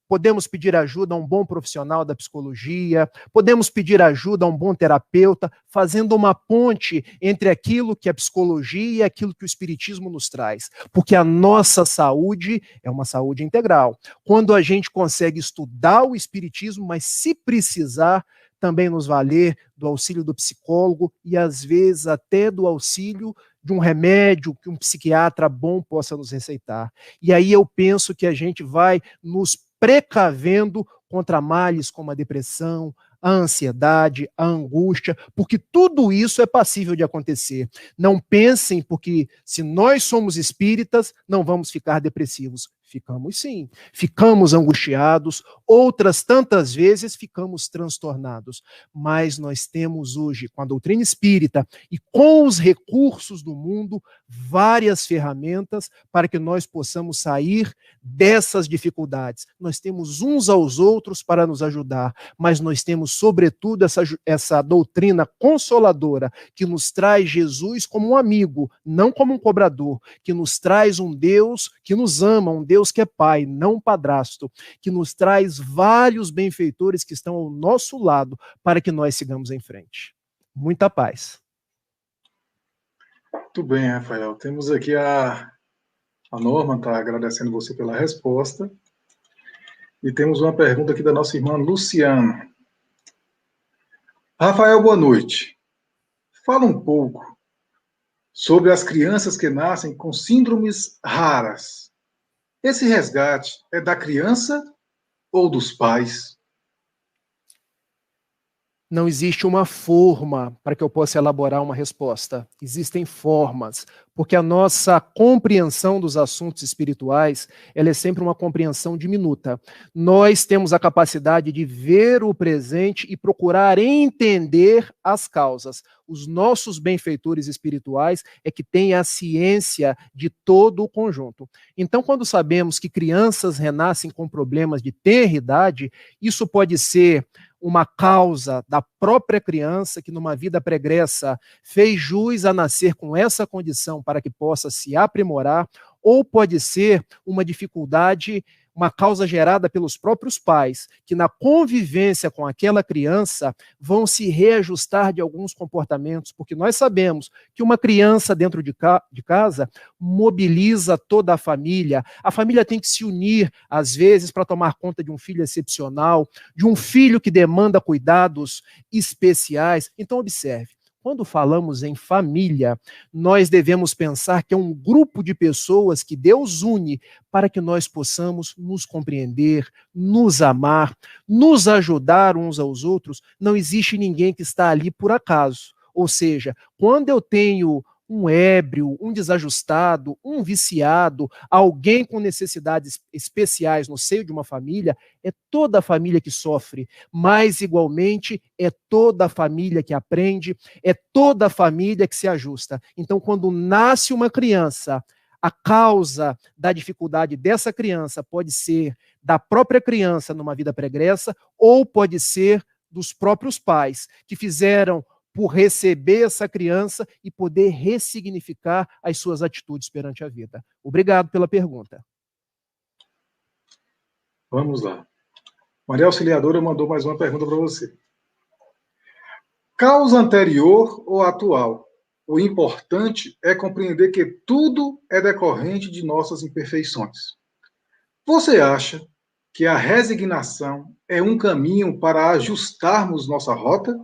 podemos pedir ajuda a um bom profissional da psicologia, podemos pedir ajuda a um bom terapeuta, fazendo uma ponte entre aquilo que a psicologia e aquilo que o espiritismo nos traz. Porque a nossa saúde é uma saúde integral. Quando a gente consegue estudar o espiritismo, mas se precisar, também nos valer do auxílio do psicólogo e às vezes até do auxílio de um remédio que um psiquiatra bom possa nos receitar. E aí eu penso que a gente vai nos precavendo contra males como a depressão, a ansiedade, a angústia, porque tudo isso é passível de acontecer. Não pensem porque se nós somos espíritas, não vamos ficar depressivos. Ficamos sim, ficamos angustiados, outras tantas vezes ficamos transtornados, mas nós temos hoje, com a doutrina espírita e com os recursos do mundo, várias ferramentas para que nós possamos sair dessas dificuldades. Nós temos uns aos outros para nos ajudar, mas nós temos, sobretudo, essa doutrina consoladora que nos traz Jesus como um amigo, não como um cobrador, que nos traz um Deus que nos ama, um Deus que é pai, não um padrasto, que nos traz vários benfeitores que estão ao nosso lado para que nós sigamos em frente. Muita paz. Muito bem, Rafael. Temos aqui a Norma, está agradecendo você pela resposta. E temos uma pergunta aqui da nossa irmã Luciana. Rafael, boa noite. Fala um pouco sobre as crianças que nascem com síndromes raras. Esse resgate é da criança ou dos pais? Não existe uma forma para que eu possa elaborar uma resposta. Existem formas, porque a nossa compreensão dos assuntos espirituais, ela é sempre uma compreensão diminuta. Nós temos a capacidade de ver o presente e procurar entender as causas. Os nossos benfeitores espirituais é que têm a ciência de todo o conjunto. Então, quando sabemos que crianças renascem com problemas de tenra idade, isso pode ser uma causa da própria criança que numa vida pregressa fez jus a nascer com essa condição para que possa se aprimorar, ou pode ser uma dificuldade, uma causa gerada pelos próprios pais, que na convivência com aquela criança vão se reajustar de alguns comportamentos, porque nós sabemos que uma criança dentro de casa mobiliza toda a família tem que se unir, às vezes, para tomar conta de um filho excepcional, de um filho que demanda cuidados especiais. Então, observe, quando falamos em família, nós devemos pensar que é um grupo de pessoas que Deus une para que nós possamos nos compreender, nos amar, nos ajudar uns aos outros. Não existe ninguém que está ali por acaso. Ou seja, quando eu tenho um ébrio, um desajustado, um viciado, alguém com necessidades especiais no seio de uma família, é toda a família que sofre, mas igualmente é toda a família que aprende, é toda a família que se ajusta. Então, quando nasce uma criança, a causa da dificuldade dessa criança pode ser da própria criança numa vida pregressa, ou pode ser dos próprios pais, que fizeram por receber essa criança e poder ressignificar as suas atitudes perante a vida. Obrigado pela pergunta. Vamos lá. Maria Auxiliadora mandou mais uma pergunta para você. Causa anterior ou atual? O importante é compreender que tudo é decorrente de nossas imperfeições. Você acha que a resignação é um caminho para ajustarmos nossa rota?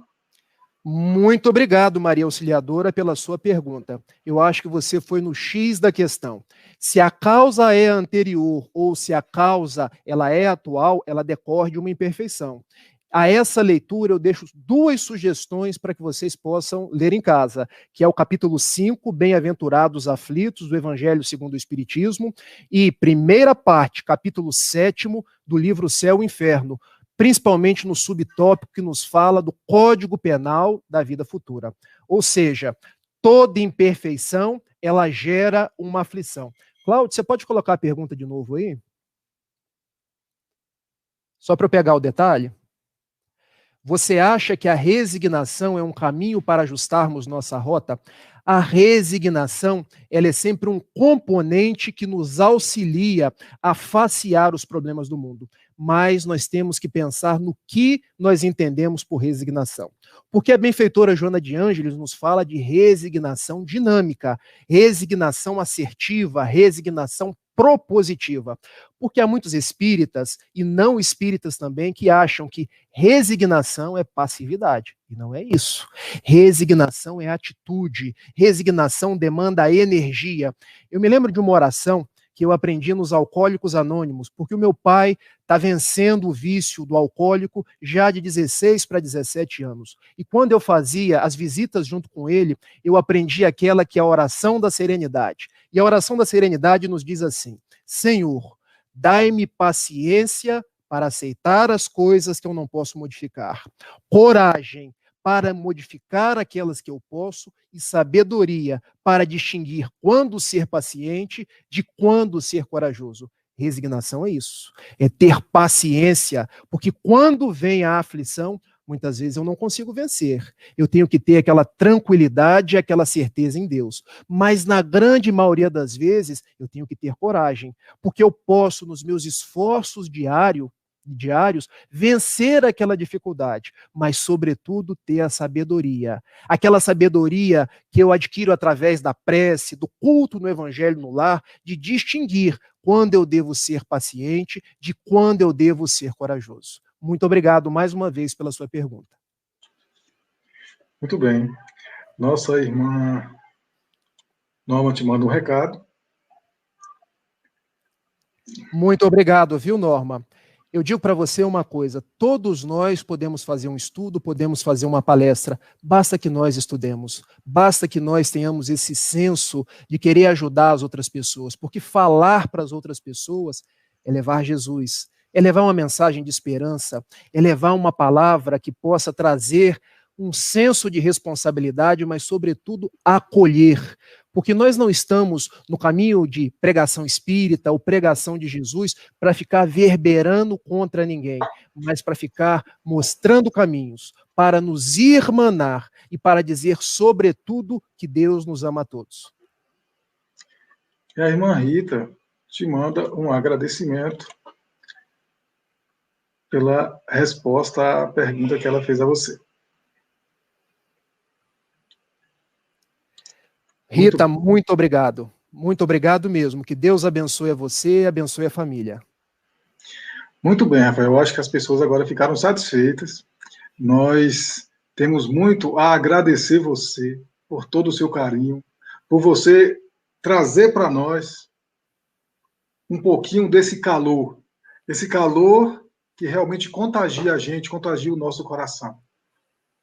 Muito obrigado, Maria Auxiliadora, pela sua pergunta. Eu acho que você foi no X da questão. Se a causa é anterior ou se a causa ela é atual, ela decorre de uma imperfeição. A essa leitura eu deixo duas sugestões para que vocês possam ler em casa, que é o capítulo 5, Bem-aventurados aflitos, do Evangelho segundo o Espiritismo, e primeira parte, capítulo 7º, do livro Céu e Inferno, principalmente no subtópico que nos fala do Código Penal da vida futura. Ou seja, toda imperfeição, ela gera uma aflição. Cláudio, você pode colocar a pergunta de novo aí? Só para eu pegar o detalhe. Você acha que a resignação é um caminho para ajustarmos nossa rota? A resignação, ela é sempre um componente que nos auxilia a facear os problemas do mundo. Mas nós temos que pensar no que nós entendemos por resignação. Porque a benfeitora Joana de Ângeles nos fala de resignação dinâmica, resignação assertiva, resignação propositiva. Porque há muitos espíritas, e não espíritas também, que acham que resignação é passividade. E não é isso. Resignação é atitude. Resignação demanda energia. Eu me lembro de uma oração que eu aprendi nos Alcoólicos Anônimos, porque o meu pai está vencendo o vício do alcoólico já de 16 para 17 anos. E quando eu fazia as visitas junto com ele, eu aprendi aquela que é a oração da serenidade. E a oração da serenidade nos diz assim: Senhor, dai-me paciência para aceitar as coisas que eu não posso modificar, coragem para modificar aquelas que eu posso e sabedoria para distinguir quando ser paciente de quando ser corajoso. Resignação é isso, é ter paciência, porque quando vem a aflição, muitas vezes eu não consigo vencer. Eu tenho que ter aquela tranquilidade, aquela certeza em Deus. Mas na grande maioria das vezes, eu tenho que ter coragem, porque eu posso, nos meus esforços diários, vencer aquela dificuldade, mas, sobretudo, ter a sabedoria. Aquela sabedoria que eu adquiro através da prece, do culto no Evangelho no lar, de distinguir quando eu devo ser paciente de quando eu devo ser corajoso. Muito obrigado mais uma vez pela sua pergunta. Muito bem. Nossa irmã Norma te manda um recado. Muito obrigado, viu, Norma? Eu digo para você uma coisa, todos nós podemos fazer um estudo, podemos fazer uma palestra, basta que nós estudemos, basta que nós tenhamos esse senso de querer ajudar as outras pessoas, porque falar para as outras pessoas é levar Jesus, é levar uma mensagem de esperança, é levar uma palavra que possa trazer um senso de responsabilidade, mas, sobretudo, acolher. Porque nós não estamos no caminho de pregação espírita ou pregação de Jesus para ficar verberando contra ninguém, mas para ficar mostrando caminhos, para nos irmanar e para dizer, sobretudo, que Deus nos ama a todos. E a irmã Rita te manda um agradecimento pela resposta à pergunta que ela fez a você. Rita, muito obrigado. Muito obrigado mesmo. Que Deus abençoe a você e abençoe a família. Muito bem, Rafael. Eu acho que as pessoas agora ficaram satisfeitas. Nós Temos muito a agradecer você por todo o seu carinho, por você trazer para nós um pouquinho desse calor, esse calor que realmente contagia a gente, contagia o nosso coração.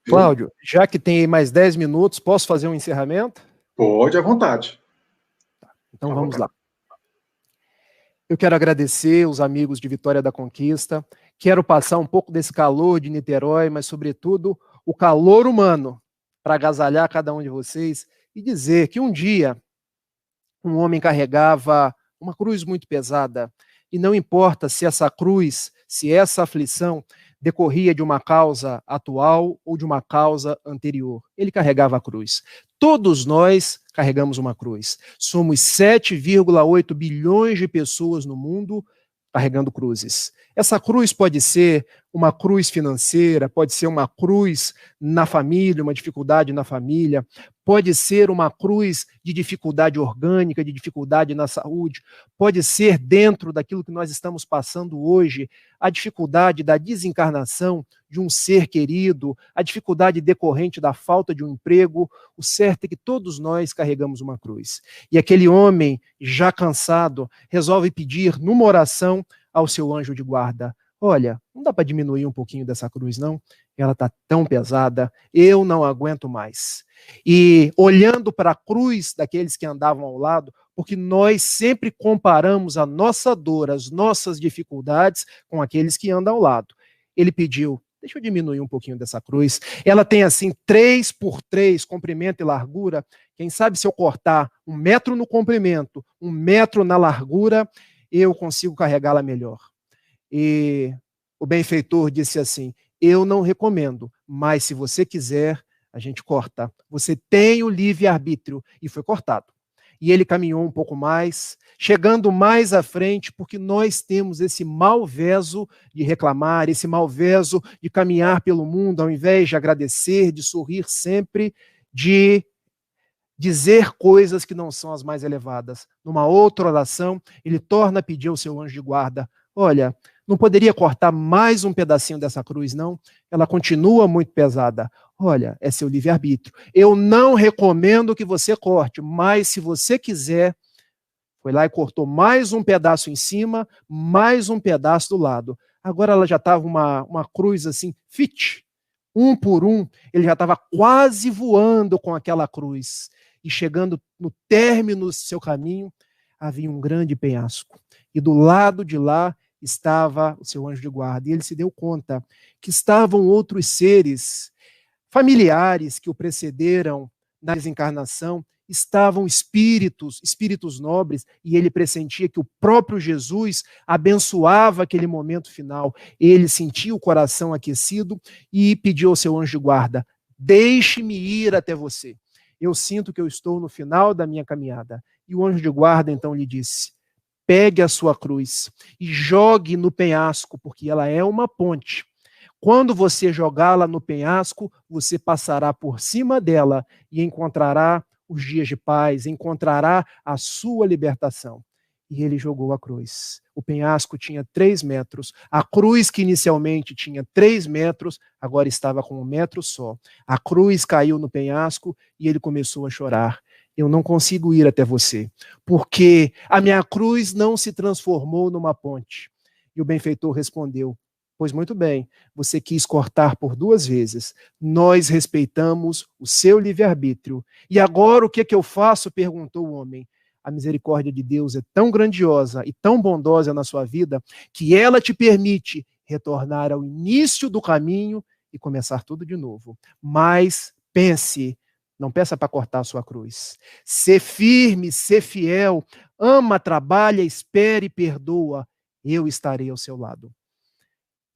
Viu? Cláudio, já que tem aí mais 10 minutos, posso fazer um encerramento? Pode, à vontade. Então vamos lá. Eu quero agradecer os amigos de Vitória da Conquista, quero passar um pouco desse calor de Niterói, mas sobretudo o calor humano, para agasalhar cada um de vocês e dizer que um dia um homem carregava uma cruz muito pesada, e não importa se essa cruz, se essa aflição decorria de uma causa atual ou de uma causa anterior. Ele carregava a cruz. Todos nós carregamos uma cruz. Somos 7,8 bilhões de pessoas no mundo carregando cruzes. Essa cruz pode ser uma cruz financeira, pode ser uma cruz na família, uma dificuldade na família, pode ser uma cruz de dificuldade orgânica, de dificuldade na saúde, pode ser dentro daquilo que nós estamos passando hoje, a dificuldade da desencarnação de um ser querido, a dificuldade decorrente da falta de um emprego. O certo é que todos nós carregamos uma cruz. E aquele homem, já cansado, resolve pedir numa oração ao seu anjo de guarda: olha, não dá para diminuir um pouquinho dessa cruz, não? Ela está tão pesada, eu não aguento mais. E olhando para a cruz daqueles que andavam ao lado, porque nós sempre comparamos a nossa dor, as nossas dificuldades com aqueles que andam ao lado. Ele pediu: deixa eu diminuir um pouquinho dessa cruz. Ela tem assim 3 por 3, comprimento e largura. Quem sabe se eu cortar 1 metro no comprimento, 1 metro na largura, eu consigo carregá-la melhor. E o benfeitor disse assim: eu não recomendo, mas se você quiser, a gente corta. Você tem o livre-arbítrio. E foi cortado. E ele caminhou um pouco mais, chegando mais à frente, porque nós temos esse malveso de reclamar, esse malveso de caminhar pelo mundo, ao invés de agradecer, de sorrir sempre, de dizer coisas que não são as mais elevadas. Numa outra oração, ele torna a pedir ao seu anjo de guarda: olha, não poderia cortar mais um pedacinho dessa cruz, não? Ela continua muito pesada. Olha, é seu livre-arbítrio. Eu não recomendo que você corte, mas se você quiser, foi lá e cortou mais um pedaço em cima, mais um pedaço do lado. Agora ela já estava uma cruz assim, fit, 1 por 1, ele já estava quase voando com aquela cruz. E chegando no término do seu caminho, havia um grande penhasco. E do lado de lá estava o seu anjo de guarda. E ele se deu conta que estavam outros seres familiares que o precederam na desencarnação, estavam espíritos nobres, e ele pressentia que o próprio Jesus abençoava aquele momento final. Ele sentia o coração aquecido e pediu ao seu anjo de guarda: deixe-me ir até você. Eu sinto que eu estou no final da minha caminhada. E o anjo de guarda então lhe disse: pegue a sua cruz e jogue no penhasco, porque ela é uma ponte. Quando você jogá-la no penhasco, você passará por cima dela e encontrará os dias de paz, encontrará a sua libertação. E ele jogou a cruz. O penhasco tinha 3 metros. A cruz, que inicialmente tinha 3 metros, agora estava com 1 metro só. A cruz caiu no penhasco e ele começou a chorar. Eu não consigo ir até você, porque a minha cruz não se transformou numa ponte. E o benfeitor respondeu: pois muito bem, você quis cortar por 2 vezes. Nós respeitamos o seu livre-arbítrio. E agora o que eu faço? Perguntou o homem. A misericórdia de Deus é tão grandiosa e tão bondosa na sua vida que ela te permite retornar ao início do caminho e começar tudo de novo. Mas pense, não peça para cortar a sua cruz. Ser firme, ser fiel, ama, trabalha, espere e perdoa. Eu estarei ao seu lado.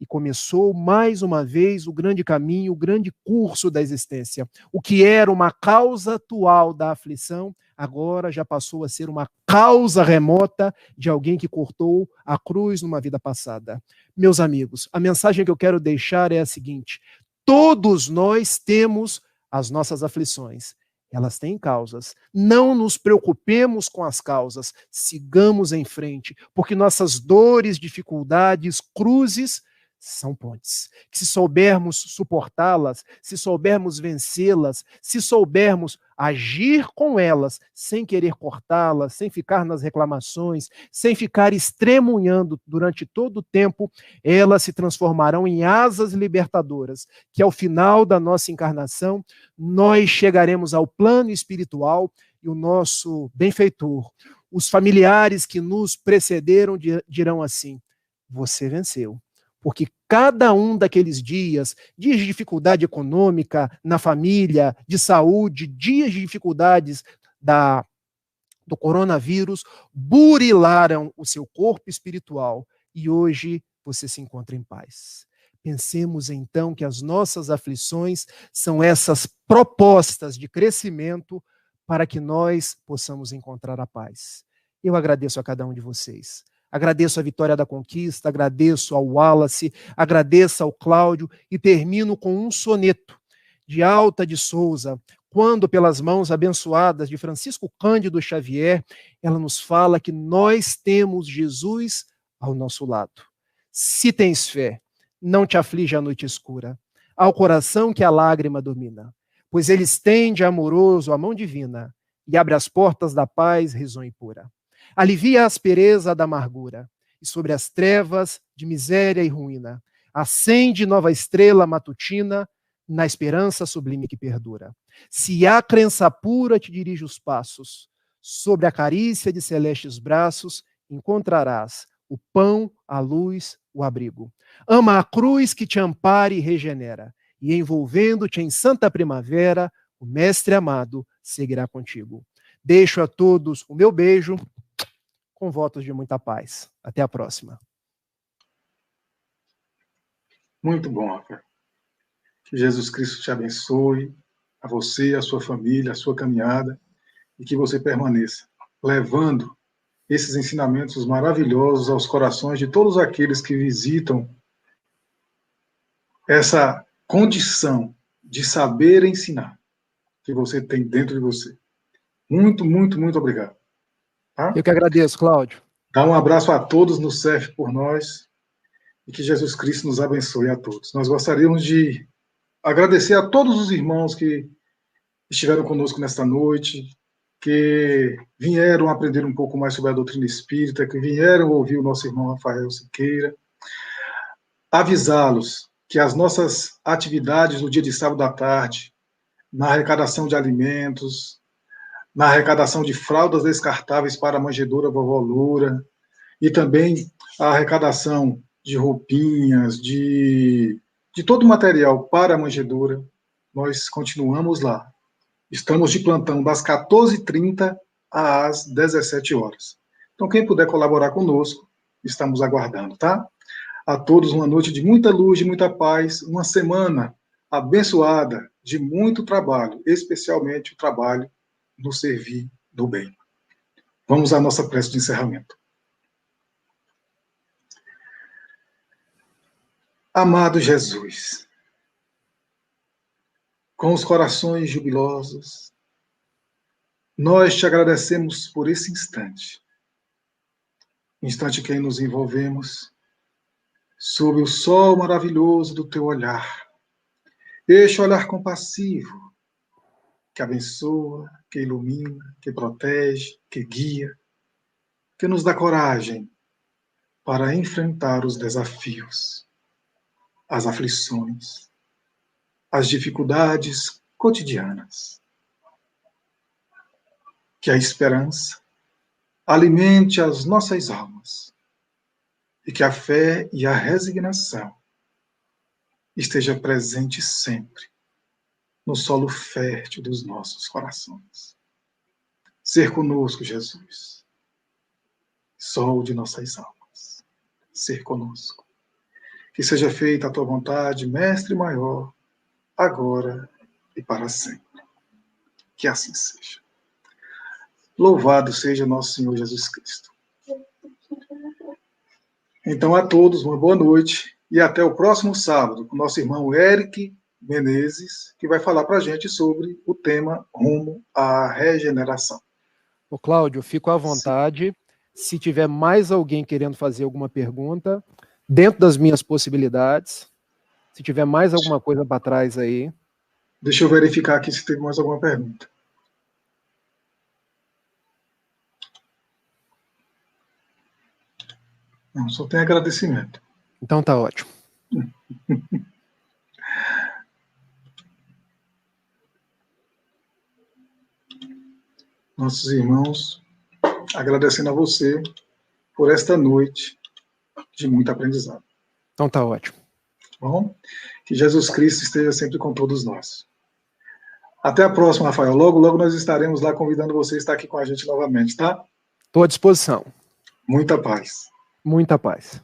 E começou mais uma vez o grande caminho, o grande curso da existência. O que era uma causa atual da aflição, agora já passou a ser uma causa remota de alguém que cortou a cruz numa vida passada. Meus amigos, a mensagem que eu quero deixar é a seguinte: todos nós temos as nossas aflições. Elas têm causas. Não nos preocupemos com as causas, sigamos em frente, porque nossas dores, dificuldades, cruzes são pontes. Que se soubermos suportá-las, se soubermos vencê-las, se soubermos agir com elas, sem querer cortá-las, sem ficar nas reclamações, sem ficar estremunhando durante todo o tempo, elas se transformarão em asas libertadoras, que ao final da nossa encarnação, nós chegaremos ao plano espiritual e o nosso benfeitor, os familiares que nos precederam dirão assim: você venceu. Porque cada um daqueles dias de dificuldade econômica na família, de saúde, dias de dificuldades do coronavírus, burilaram o seu corpo espiritual e hoje você se encontra em paz. Pensemos então que as nossas aflições são essas propostas de crescimento para que nós possamos encontrar a paz. Eu agradeço a cada um de vocês. Agradeço a Vitória da Conquista, agradeço ao Wallace, agradeço ao Cláudio e termino com um soneto de Alta de Souza, quando pelas mãos abençoadas de Francisco Cândido Xavier, ela nos fala que nós temos Jesus ao nosso lado. Se tens fé, não te aflige a noite escura, ao coração que a lágrima domina, pois ele estende amoroso a mão divina e abre as portas da paz risonha e pura. Alivia a aspereza da amargura, e sobre as trevas de miséria e ruína, acende nova estrela matutina, na esperança sublime que perdura. Se a crença pura te dirige os passos, sobre a carícia de celestes braços, encontrarás o pão, a luz, o abrigo. Ama a cruz que te ampare e regenera, e envolvendo-te em santa primavera, o Mestre amado seguirá contigo. Deixo a todos o meu beijo, com votos de muita paz. Até a próxima. Muito bom, Rafael. Que Jesus Cristo te abençoe, a você, a sua família, a sua caminhada, e que você permaneça levando esses ensinamentos maravilhosos aos corações de todos aqueles que visitam essa condição de saber ensinar que você tem dentro de você. Muito, muito, muito obrigado. Tá? Eu que agradeço, Cláudio. Dá um abraço a todos no Serve por Nós e que Jesus Cristo nos abençoe a todos. Nós gostaríamos de agradecer a todos os irmãos que estiveram conosco nesta noite, que vieram aprender um pouco mais sobre a doutrina espírita, que vieram ouvir o nosso irmão Rafael Siqueira. Avisá-los que as nossas atividades no dia de sábado à tarde, na arrecadação de alimentos, na arrecadação de fraldas descartáveis para a manjedoura Vovó Loura, e também a arrecadação de roupinhas, de todo o material para a manjedoura, nós continuamos lá. Estamos de plantão das 14h30 às 17 horas. Então, quem puder colaborar conosco, estamos aguardando, tá? A todos uma noite de muita luz, de muita paz, uma semana abençoada, de muito trabalho, especialmente o trabalho no servir do bem. Vamos à nossa prece de encerramento. Amado Jesus, com os corações jubilosos, nós te agradecemos por esse instante em que nos envolvemos sob o sol maravilhoso do teu olhar, este olhar compassivo que abençoa, que ilumina, que protege, que guia, que nos dá coragem para enfrentar os desafios, as aflições, as dificuldades cotidianas. Que a esperança alimente as nossas almas e que a fé e a resignação esteja presente sempre no solo fértil dos nossos corações. Ser conosco, Jesus, sol de nossas almas, ser conosco. Que seja feita a tua vontade, Mestre maior, agora e para sempre. Que assim seja. Louvado seja nosso Senhor Jesus Cristo. Então, a todos, uma boa noite e até o próximo sábado, com o nosso irmão Eric Menezes, que vai falar para a gente sobre o tema rumo à regeneração. Ô, Cláudio, fico à vontade. Sim. Se tiver mais alguém querendo fazer alguma pergunta, dentro das minhas possibilidades. Se tiver mais alguma coisa para trás aí. Deixa eu verificar aqui se tem mais alguma pergunta. Não, só tem agradecimento. Então tá ótimo. Nossos irmãos, agradecendo a você por esta noite de muito aprendizado. Então tá ótimo. Bom, que Jesus Cristo esteja sempre com todos nós. Até a próxima, Rafael. Logo, logo nós estaremos lá convidando você a estar aqui com a gente novamente, tá? Estou à disposição. Muita paz. Muita paz.